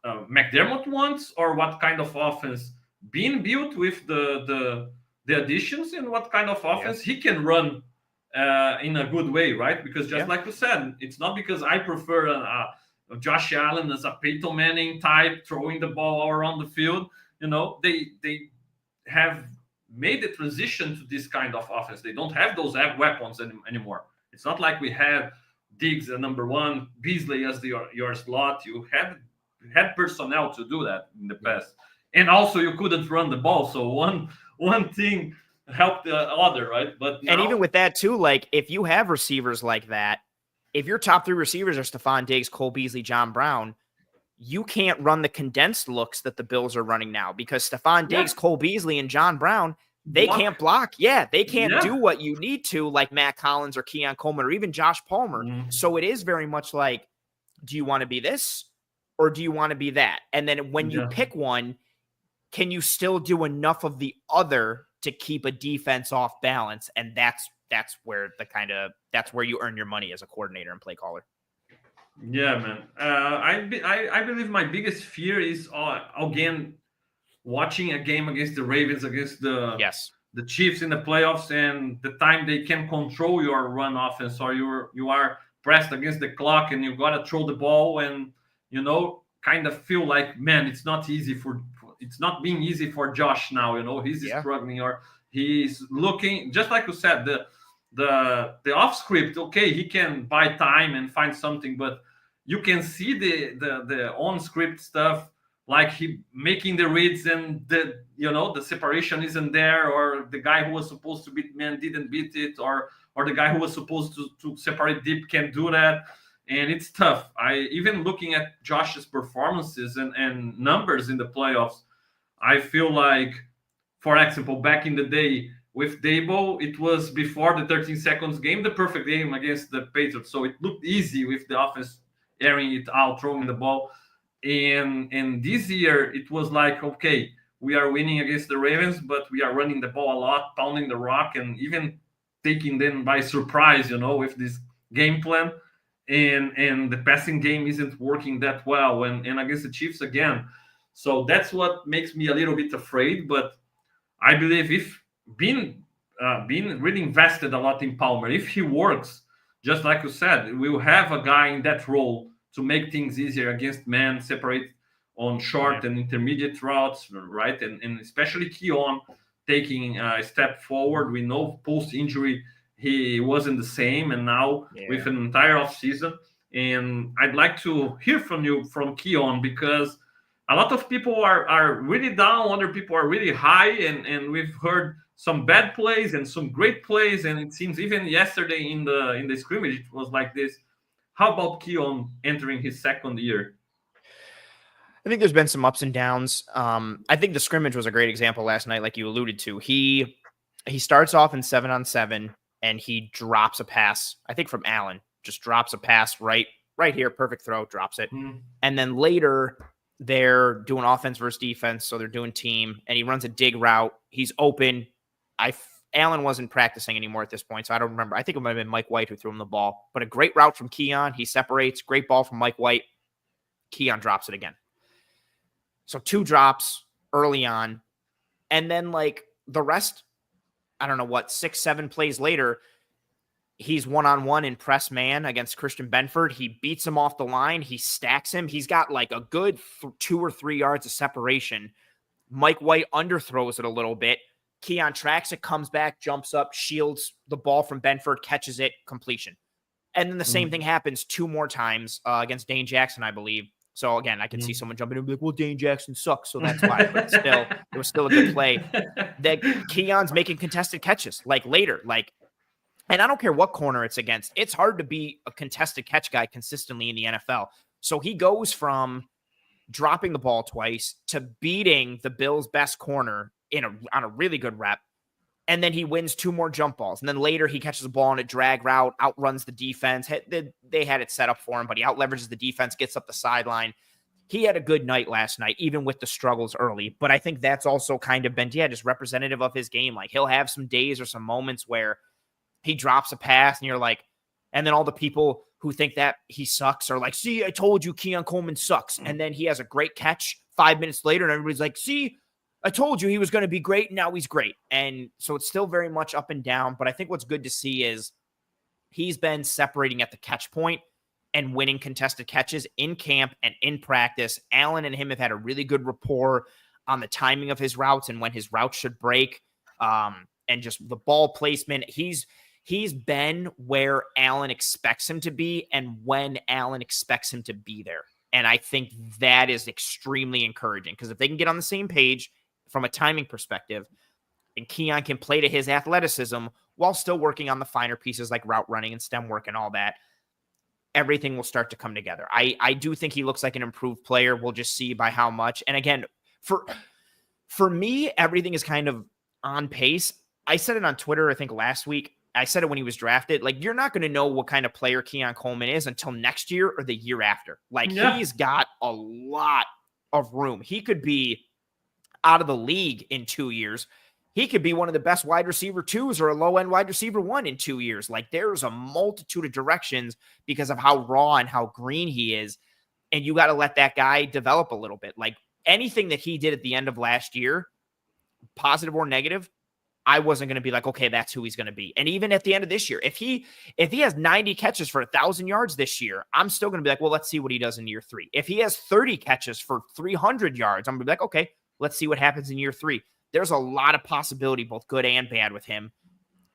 McDermott wants or what kind of offense being built with the additions and what kind of offense he can run in a good way, right? Because just like you said, it's not because I prefer Josh Allen as a Peyton Manning type, throwing the ball all around the field. They have made the transition to this kind of offense. They don't have those weapons anymore. It's not like we had Diggs at number one, Beasley as your slot. You had personnel to do that in the past, and also you couldn't run the ball. So one thing helped the other, right? But and even with that too, like if you have receivers like that, if your top three receivers are Stephon Diggs, Cole Beasley, John Brown, you can't run the condensed looks that the Bills are running now because Stephon Diggs, Cole Beasley, and John Brown, they can't block. Yeah, they can't do what you need to, like Matt Collins or Keon Coleman or even Josh Palmer. So it is very much like, do you want to be this or do you want to be that? And then when you pick one, can you still do enough of the other to keep a defense off balance? And that's where that's where you earn your money as a coordinator and play caller. Yeah, man. I believe my biggest fear is again watching a game against the Ravens, against the Chiefs in the playoffs, and the time they can control your run offense, or you are pressed against the clock and you gotta throw the ball, and kind of feel like, man, it's not being easy for Josh now. He's struggling, or he's looking, just like you said, the off script. Okay, he can buy time and find something, but you can see the on script stuff, like he making the reads and the separation isn't there, or the guy who was supposed to beat man didn't beat it, or the guy who was supposed to separate deep can't do that, and it's tough. Even looking at Josh's performances and numbers in the playoffs, I feel like, for example, back in the day with Dable, it was before the 13 seconds game, the perfect game against the Patriots. So it looked easy with the offense airing it out, throwing the ball. And this year, it was like, okay, we are winning against the Ravens, but we are running the ball a lot, pounding the rock, and even taking them by surprise, with this game plan. And the passing game isn't working that well. And against the Chiefs again. So that's what makes me a little bit afraid. But I believe if being really invested a lot in Palmer, if he works, just like you said, we'll have a guy in that role to make things easier against man, separate on short and intermediate routes, right? And especially Keon taking a step forward. We know post-injury he wasn't the same, and now with an entire offseason. And I'd like to hear from you, from Keon, because a lot of people are really down, other people are really high, and we've heard some bad plays and some great plays, and it seems even yesterday in the scrimmage it was like this. How about Keon entering his second year? I think there's been some ups and downs. I think the scrimmage was a great example last night, like you alluded to. He starts off in 7-on-7 and he drops a pass, I think from Allen, just drops a pass right here, perfect throw, drops it. And then later they're doing offense versus defense, so they're doing team, and he runs a dig route. He's open. Allen wasn't practicing anymore at this point, so I don't remember. I think it might have been Mike White who threw him the ball. But a great route from Keon. He separates. Great ball from Mike White. Keon drops it again. So 2 drops early on. And then, like, the rest, I don't know what, 6-7 plays later, he's one-on-one in press man against Christian Benford. He beats him off the line. He stacks him. He's got, like, a good 2 or 3 yards of separation. Mike White underthrows it a little bit. Keon tracks it, comes back, jumps up, shields the ball from Benford, catches it, completion. And then the same thing happens 2 more times against Dane Jackson, I believe. So again, I can see someone jumping in and be like, well, Dane Jackson sucks, so that's why. But it was still a good play. That Keon's making contested catches, like later. And I don't care what corner it's against. It's hard to be a contested catch guy consistently in the NFL. So he goes from dropping the ball twice to beating the Bills' best corner on a really good rep. And then he wins 2 more jump balls. And then later he catches a ball on a drag route, outruns the defense. They had it set up for him, but he outleverages the defense, gets up the sideline. He had a good night last night, even with the struggles early. But I think that's also kind of been, just representative of his game. Like, he'll have some days or some moments where he drops a pass and you're like, and then all the people who think that he sucks are like, see, I told you Keon Coleman sucks. And then he has a great catch 5 minutes later and everybody's like, see, I told you he was going to be great. Now he's great. And so it's still very much up and down. But I think what's good to see is he's been separating at the catch point. and winning contested catches in camp and in practice. Allen and him have had a really good rapport on the timing of his routes and when his routes should break, and just the ball placement. He's been where Allen expects him to be and when Allen expects him to be there. And I think that is extremely encouraging, because if they can get on the same page from a timing perspective, and Keon can play to his athleticism while still working on the finer pieces like route running and stem work and all that, everything will start to come together. I do think he looks like an improved player. We'll just see by how much. And again, for me, everything is kind of on pace. I said it on Twitter, I think last week. I said it when he was drafted. Like, you're not going to know what kind of player Keon Coleman is until next year or the year after. Like, he's got a lot of room. He could be out of the league in 2 years. He could be one of the best wide receiver 2s or a low-end wide receiver 1 in 2 years. Like, there's a multitude of directions because of how raw and how green he is. And you got to let that guy develop a little bit. Like, anything that he did at the end of last year, positive or negative, I wasn't going to be like, okay, that's who he's going to be. And even at the end of this year, if he has 90 catches for 1,000 yards this year, I'm still going to be like, well, let's see what he does in year 3. If he has 30 catches for 300 yards, I'm going to be like, okay, let's see what happens in year 3. There's a lot of possibility, both good and bad, with him.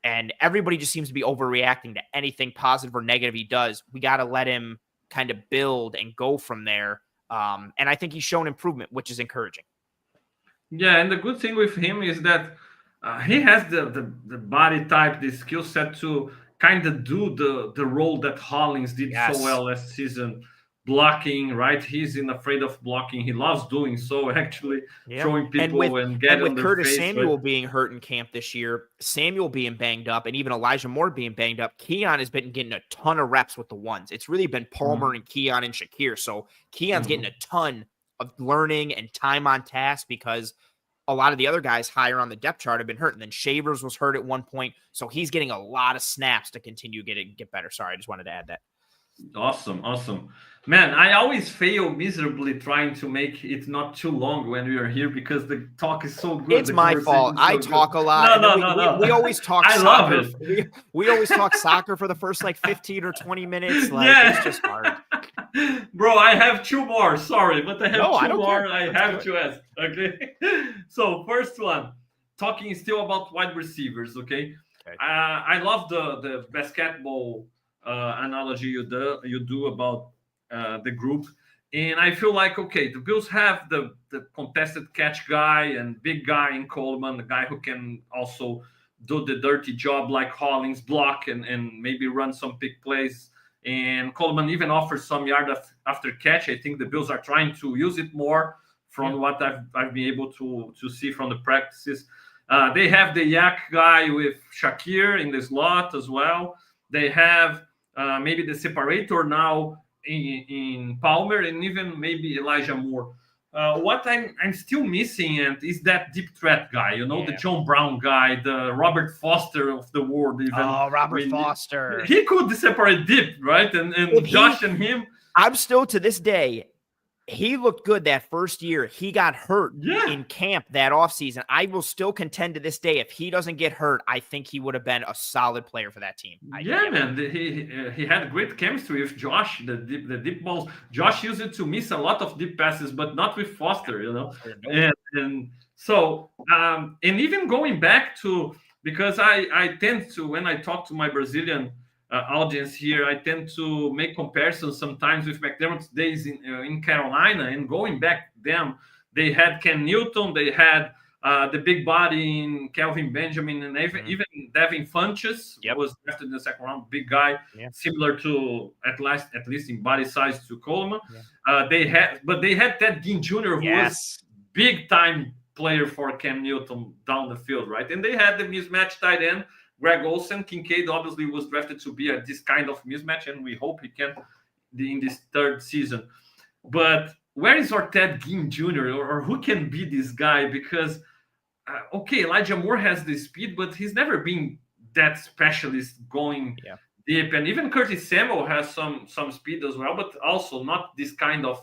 And everybody just seems to be overreacting to anything positive or negative he does. We got to let him kind of build and go from there. And I think he's shown improvement, which is encouraging. Yeah, and the good thing with him is that he has the body type, the skill set to kind of do the role that Hollins did so well last season. Blocking, right? He's afraid of blocking. He loves doing so, actually, throwing people and getting on their Curtis face. Samuel being hurt in camp this year, Samuel being banged up, and even Elijah Moore being banged up, Keon has been getting a ton of reps with the ones. It's really been Palmer and Keon and Shakir. So Keon's getting a ton of learning and time on task, because a lot of the other guys higher on the depth chart have been hurt. And then Shavers was hurt at one point. So he's getting a lot of snaps to continue get better. Sorry, I just wanted to add that. Awesome. Man, I always fail miserably trying to make it not too long when we are here, because the talk is so good. It's my fault. I talk a lot. No. We always talk I soccer. love it. We always talk soccer for the first 15 or 20 minutes. It's just hard. Bro, I have 2 more. Sorry, but I have 2 more. Care. I have to ask. Okay. So first one, talking still about wide receivers. Okay. I love the basketball analogy you do about the group, and I feel like, okay, the Bills have the contested catch guy and big guy in Coleman, the guy who can also do the dirty job like Hollins, block and maybe run some big plays, and Coleman even offers some yard after catch. I think the Bills are trying to use it more from what I've been able to see from the practices. They have the yak guy with Shakir in the slot as well. They have maybe the separator now in Palmer, and even maybe Elijah Moore. What I'm still missing is that deep threat guy, the John Brown guy, the Robert Foster of the world. Even. Oh, Robert Foster. He could separate deep, right? And Josh and him. I'm still, to this day, he looked good that first year. He got hurt in camp that offseason. I will still contend to this day, if he doesn't get hurt, I think he would have been a solid player for that team. Man. He had great chemistry with Josh, the deep balls. Josh used it to miss a lot of deep passes, but not with Foster, And so, and even going back to, because I tend to, when I talk to my Brazilian audience here, I tend to make comparisons sometimes with McDermott's days in Carolina, and going back them, they had Ken Newton, they had the big body in Kelvin Benjamin, and even Devin Funchess was drafted in the second round, big guy, similar to at least in body size to Coleman. They had Ted Ginn Jr., who was big time player for Cam Newton down the field, right? And they had the mismatch tight end Greg Olsen. Kincaid obviously was drafted to be this kind of mismatch, and we hope he can in this third season. But where is our Ted Ginn Jr. or who can be this guy? Because, Elijah Moore has the speed, but he's never been that specialist going deep. And even Curtis Samuel has some speed as well, but also not this kind of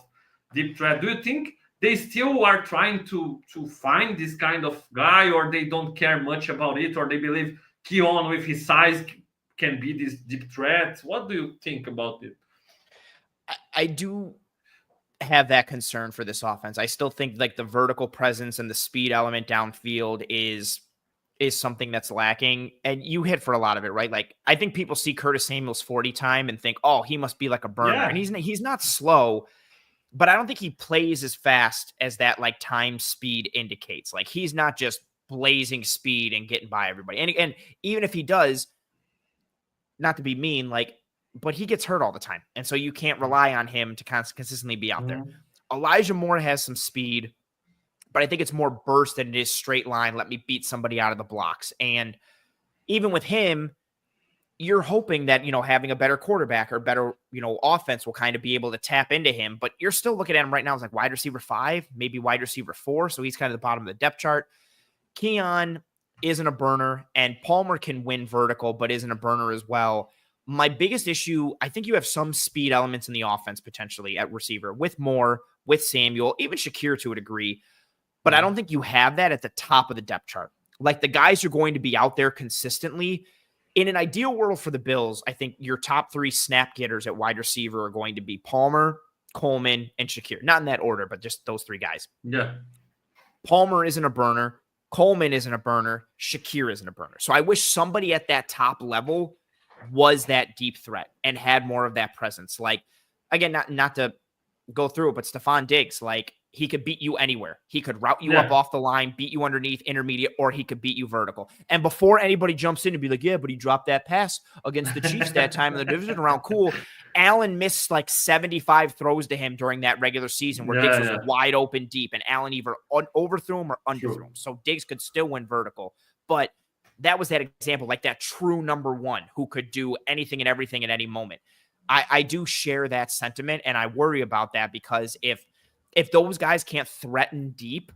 deep threat. Do you think they still are trying to find this kind of guy, or they don't care much about it, or they believe Keon with his size can be this deep threat? What do you think about it? I do have that concern for this offense. I still think like the vertical presence and the speed element downfield is something that's lacking. And you hit for a lot of it, right? Like I think people see Curtis Samuel's 40 time and think, oh, he must be like a burner. Yeah. And he's not slow, but I don't think he plays as fast as that like time speed indicates. Like he's not just blazing speed and getting by everybody. And even if he does, not to be mean, like, but he gets hurt all the time. And so you can't rely on him to consistently be out there. Elijah Moore has some speed, but I think it's more burst than it is straight line. Let me beat somebody out of the blocks. And even with him, you're hoping that, having a better quarterback or better, offense will kind of be able to tap into him, but you're still looking at him right now as like wide receiver 5, maybe wide receiver 4. So he's kind of the bottom of the depth chart. Keon isn't a burner, and Palmer can win vertical, but isn't a burner as well. My biggest issue, I think you have some speed elements in the offense potentially at receiver with Moore, with Samuel, even Shakir to a degree, but I don't think you have that at the top of the depth chart. Like the guys are going to be out there consistently. In an ideal world for the Bills, I think your top 3 snap getters at wide receiver are going to be Palmer, Coleman, and Shakir. Not in that order, but just those 3 guys. Yeah. Palmer isn't a burner. Coleman isn't a burner. Shakir isn't a burner. So I wish somebody at that top level was that deep threat and had more of that presence. Like, again, not to go through it, but Stephon Diggs, like, he could beat you anywhere. He could route you up off the line, beat you underneath, intermediate, or he could beat you vertical. And before anybody jumps in and be like, yeah, but he dropped that pass against the Chiefs that time in the division round. Cool. Allen missed like 75 throws to him during that regular season where Diggs was wide open deep, and Allen either overthrew him or underthrew him. So Diggs could still win vertical. But that was that example, like that true number 1 who could do anything and everything at any moment. I do share that sentiment, and I worry about that because if those guys can't threaten deep,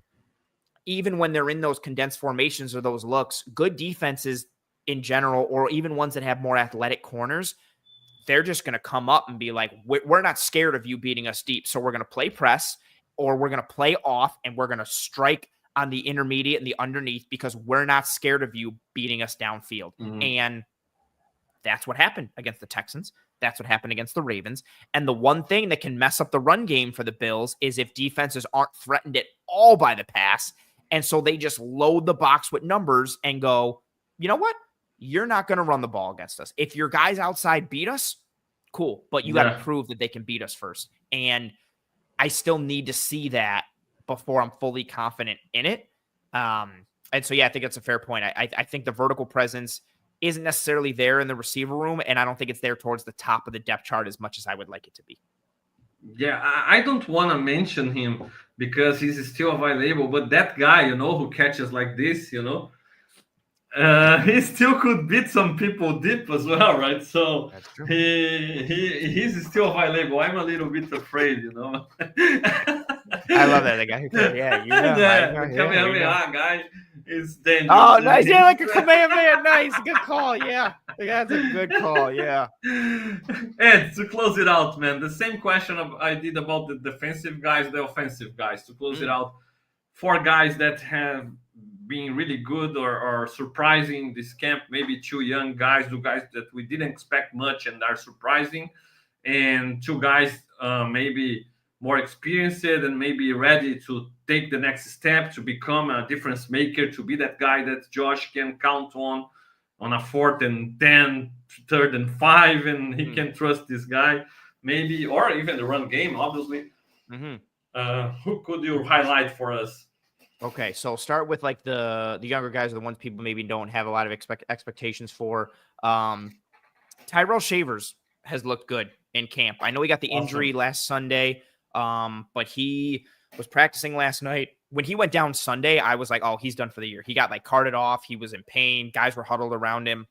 even when they're in those condensed formations or those looks, good defenses in general, or even ones that have more athletic corners, they're just going to come up and be like, we're not scared of you beating us deep. So we're going to play press, or we're going to play off, and we're going to strike on the intermediate and the underneath because we're not scared of you beating us downfield. And that's what happened against the Texans. That's what happened against the Ravens. And the one thing that can mess up the run game for the Bills is if defenses aren't threatened at all by the pass. And so they just load the box with numbers and go, you know what? You're not going to run the ball against us. If your guys outside beat us, cool. But you got to prove that they can beat us first. And I still need to see that before I'm fully confident in it. And so, yeah, I think that's a fair point. I think the vertical presence isn't necessarily there in the receiver room, and I don't think it's there towards the top of the depth chart as much as I would like it to be. Yeah, I don't want to mention him because he's still available, but that guy, who catches like this, he still could beat some people deep as well, right? So he's still available. I'm a little bit afraid, I love that. The guy who Kamehameha guy is dangerous. Oh, nice. Yeah, like a Kamehameha. Nice. Good call. Yeah. That's a good call. Yeah. Ed, to close it out, man, the same question I did about the defensive guys, the offensive guys. To close it out, 4 guys that have been really good or surprising this camp, maybe 2 young guys, 2 guys that we didn't expect much and are surprising, and 2 guys maybe more experienced and maybe ready to take the next step to become a difference maker, to be that guy that Josh can count on a 4th and 10, 3rd and 5, and he can trust this guy, maybe, or even the run game, obviously. Who could you highlight for us? Okay, so start with like the younger guys, are the ones people maybe don't have a lot of expectations for. Tyrell Shavers has looked good in camp. I know he got the injury last Sunday, but he was practicing last night. When he went down Sunday, I was like, oh, he's done for the year. He got like carted off. He was in pain. Guys were huddled around him.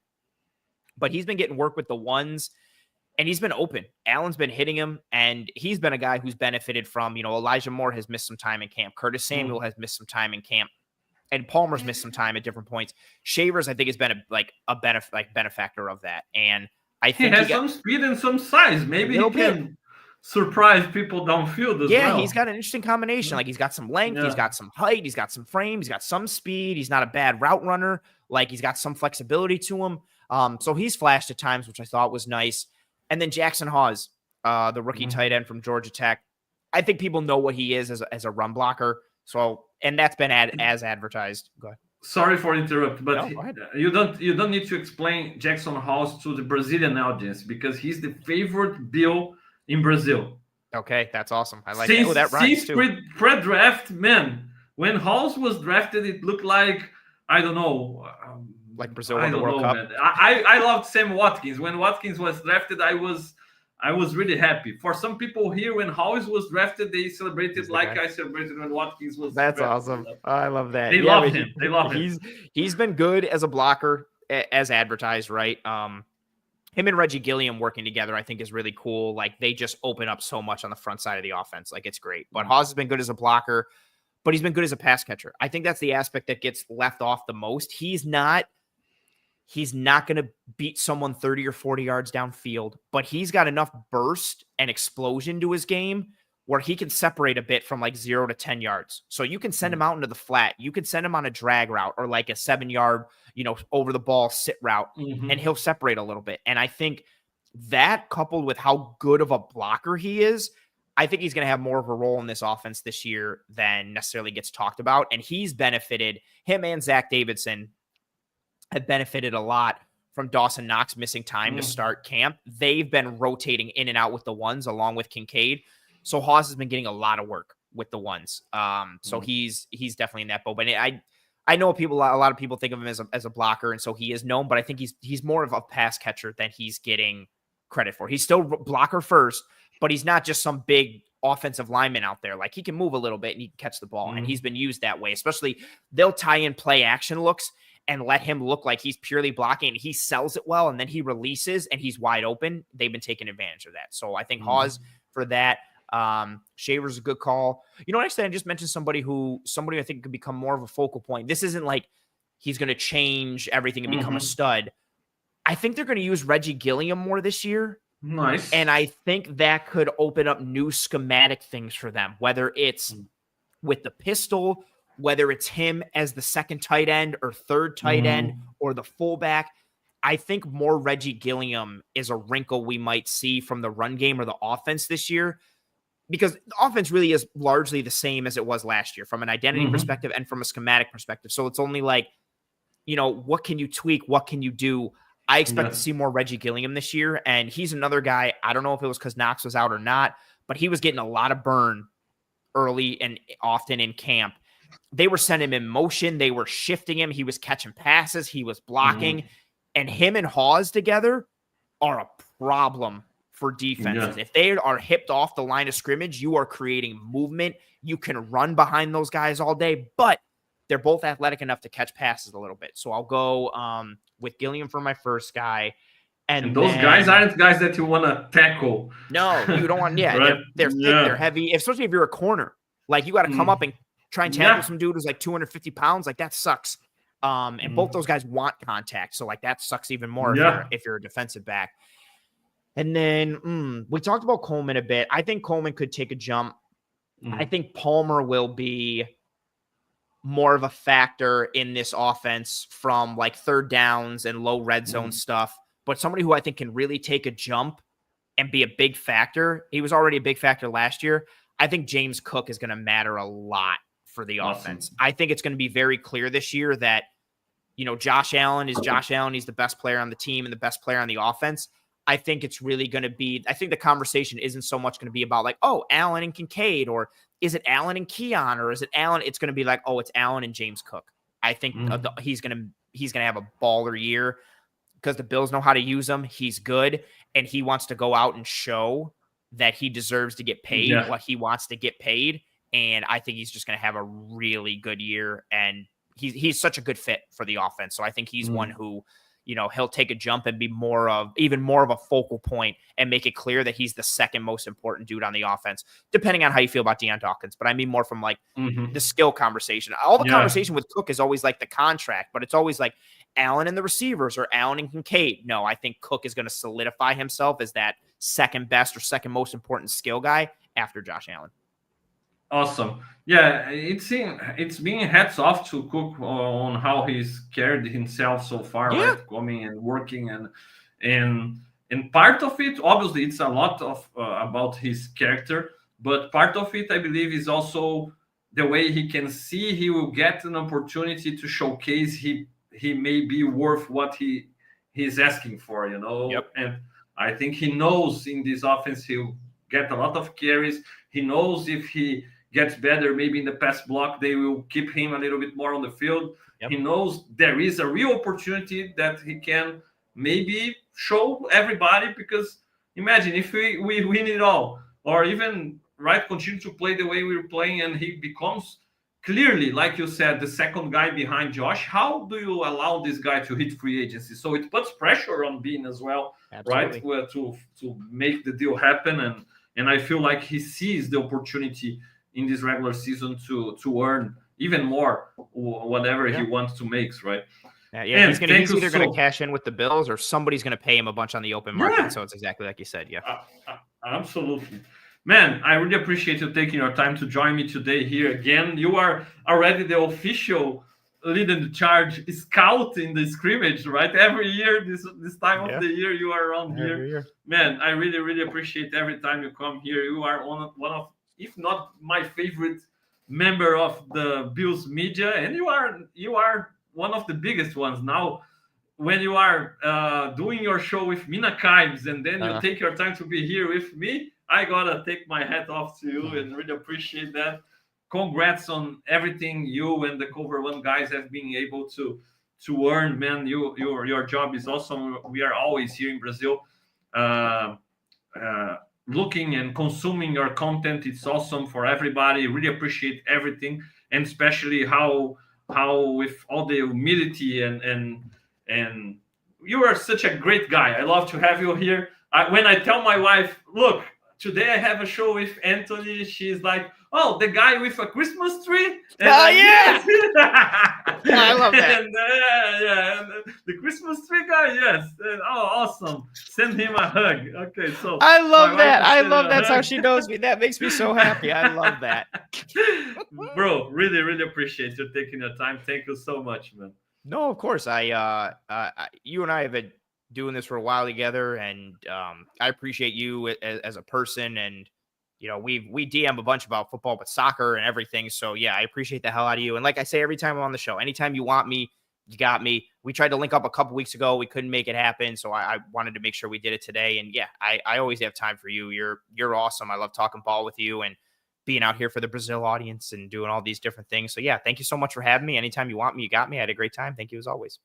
But he's been getting work with the ones, and he's been open. Allen's been hitting him, and he's been a guy who's benefited from, Elijah Moore has missed some time in camp. Curtis Samuel has missed some time in camp. And Palmer's missed some time at different points. Shavers, I think, has been a benefactor of that. And I think he has some speed and some size. Maybe he can surprise people downfield as well. Yeah, he's got an interesting combination. Like, he's got some length, he's got some height, he's got some frame, he's got some speed. He's not a bad route runner. Like, he's got some flexibility to him. So he's flashed at times, which I thought was nice. And then Jackson Hawes. the rookie tight end from Georgia Tech. I think people know what he is as a run blocker. So, and that's been as advertised. Go ahead. Sorry for interrupt, but you don't need to explain Jackson House to the Brazilian audience because he's the favorite Bill in Brazil. Okay, that's awesome. I like that. Oh, that rhymes too. Pre-draft, man, when House was drafted, it looked like, I don't know, like Brazil won the World Cup. Man. I loved Sam Watkins. When Watkins was drafted, I was really happy. For some people here, when House was drafted, they celebrated like I celebrated when Watkins was That's drafted. Awesome. I love that. They love him. They love him. He's been good as a blocker, as advertised, right? Him and Reggie Gilliam working together, I think, is really cool. Like, they just open up so much on the front side of the offense. Like, it's great. But Hawes has been good as a blocker, but he's been good as a pass catcher. I think that's the aspect that gets left off the most. He's not going to beat someone 30 or 40 yards downfield, but he's got enough burst and explosion to his game where he can separate a bit from like 0 to 10 yards. So you can send him out into the flat. You can send him on a drag route or like a 7-yard, over the ball sit route, and he'll separate a little bit. And I think that, coupled with how good of a blocker he is, I think he's going to have more of a role in this offense this year than necessarily gets talked about. And he's benefited, him and Zach Davidson have benefited a lot from Dawson Knox missing time to start camp. They've been rotating in and out with the ones along with Kincaid. So Hawes has been getting a lot of work with the ones. So he's definitely in that boat. But I know a lot of people think of him as a blocker, and so he is known, but I think he's more of a pass catcher than he's getting credit for. He's still blocker first, but he's not just some big offensive lineman out there. Like, he can move a little bit and he can catch the ball, and he's been used that way. Especially, they'll tie in play action looks and let him look like he's purely blocking, and he sells it well, and then he releases and he's wide open. They've been taking advantage of that. So I think Hawes for that. Shaver's a good call. Next thing, I just mentioned somebody I think could become more of a focal point. This isn't like he's going to change everything and become a stud. I think they're going to use Reggie Gilliam more this year. Nice. And I think that could open up new schematic things for them, whether it's with the pistol, whether it's him as the second tight end or third tight end or the fullback. I think more Reggie Gilliam is a wrinkle we might see from the run game or the offense this year, because the offense really is largely the same as it was last year from an identity perspective and from a schematic perspective. So it's only like, what can you tweak? What can you do? I expect to see more Reggie Gilliam this year. And he's another guy. I don't know if it was because Knox was out or not, but he was getting a lot of burn early and often in camp. They were sending him in motion. They were shifting him. He was catching passes. He was blocking. And him and Hawes together are a problem for defenses. If they are hipped off the line of scrimmage, you are creating movement. You can run behind those guys all day, but they're both athletic enough to catch passes a little bit. So I'll go with Gilliam for my first guy. And those guys aren't guys that you want to tackle. No, you don't want. Yeah, right? they're thick, they're heavy. Especially if you're a corner, like you got to come up and try and tackle some dude who's like 250 pounds. Like, that sucks. And both those guys want contact. So like, that sucks even more if you're a defensive back. And then we talked about Coleman a bit. I think Coleman could take a jump. I think Palmer will be more of a factor in this offense from like third downs and low red zone stuff, but somebody who I think can really take a jump and be a big factor. He was already a big factor last year. I think James Cook is going to matter a lot for the offense. I think it's going to be very clear this year that, Josh Allen is Josh Allen. He's the best player on the team and the best player on the offense. I think it's really going to be, I think the conversation isn't so much going to be about like, oh, Allen and Kincaid, or is it Allen and Keon, or is it Allen? It's going to be like, oh, it's Allen and James Cook. I think he's going to have a baller year because the Bills know how to use him. He's good, and he wants to go out and show that he deserves to get paid what he wants to get paid. And I think he's just going to have a really good year, and he's such a good fit for the offense. So I think he's one who, he'll take a jump and be even more of a focal point and make it clear that he's the second most important dude on the offense, depending on how you feel about Deion Dawkins. But I mean more from like the skill conversation. All the conversation with Cook is always like the contract, but it's always like Allen and the receivers or Allen and Kincaid. No, I think Cook is going to solidify himself as that second best or second most important skill guy after Josh Allen. Awesome. Yeah, it's being hats off to Cook on how he's carried himself so far, right? Coming and working and And part of it, obviously, it's a lot of about his character, but part of it, I believe, is also the way he can see he will get an opportunity to showcase he may be worth what he's asking for, you know. Yep. And I think he knows in this offense he'll get a lot of carries. He knows if he gets better, maybe in the pass block, they will keep him a little bit more on the field. Yep. He knows there is a real opportunity that he can maybe show everybody, because imagine if we win it all, or even continue to play the way we're playing, and he becomes clearly, like you said, the second guy behind Josh. How do you allow this guy to hit free agency? So it puts pressure on Bean as well. Absolutely. Right, to make the deal happen, and I feel like he sees the opportunity in this regular season to earn even more whatever he wants to make, right? Yeah, he's either going to cash in with the Bills, or somebody's going to pay him a bunch on the open market. Yeah. So it's exactly like you said. Yeah, absolutely. Man, I really appreciate you taking your time to join me today here again. You are already the official leading the charge scout in the scrimmage, right? Every year, this time of the year, you are around here. Man, I really, really appreciate every time you come here. You are one of, if not my favorite member of the Bills media, and you are one of the biggest ones now. When you are doing your show with Mina Kimes, and then you take your time to be here with me, I gotta take my hat off to you and really appreciate that. Congrats on everything you and the Cover One guys have been able to earn, man. Your job is awesome. We are always here in Brazil looking and consuming your content. It's awesome for everybody. Really appreciate everything, and especially how with all the humility and you are such a great guy. I love to have you here. When I tell my wife, look, today I have a show with Anthony, she's like, oh, the guy with a Christmas tree? And yeah! I love that. And, and the Christmas tree guy, yes. And, awesome. Send him a hug. Okay, so I love that. I love that's how she knows me. That makes me so happy. I love that. Bro, really, really appreciate you taking your time. Thank you so much, man. No, of course. You and I have been doing this for a while together, and I appreciate you as a person. And you know, we DM a bunch about football, but soccer and everything. So yeah, I appreciate the hell out of you. And like I say every time I'm on the show, anytime you want me, you got me. We tried to link up a couple weeks ago. We couldn't make it happen, so I wanted to make sure we did it today. And yeah, I always have time for you. You're awesome. I love talking ball with you and being out here for the Brazil audience and doing all these different things. So yeah, thank you so much for having me. Anytime you want me, you got me. I had a great time. Thank you as always.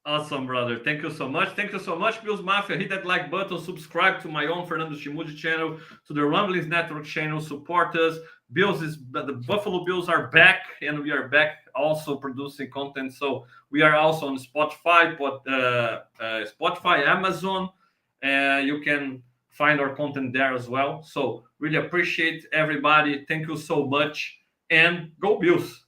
Awesome, brother. Thank you so much. Thank you so much, Bills Mafia. Hit that like button. Subscribe to my own Fernando Schmude channel, to the Rumblings Network channel. Support us. The Buffalo Bills are back, and we are back also producing content. So we are also on Spotify, Amazon. You can find our content there as well. So really appreciate everybody. Thank you so much, and go Bills.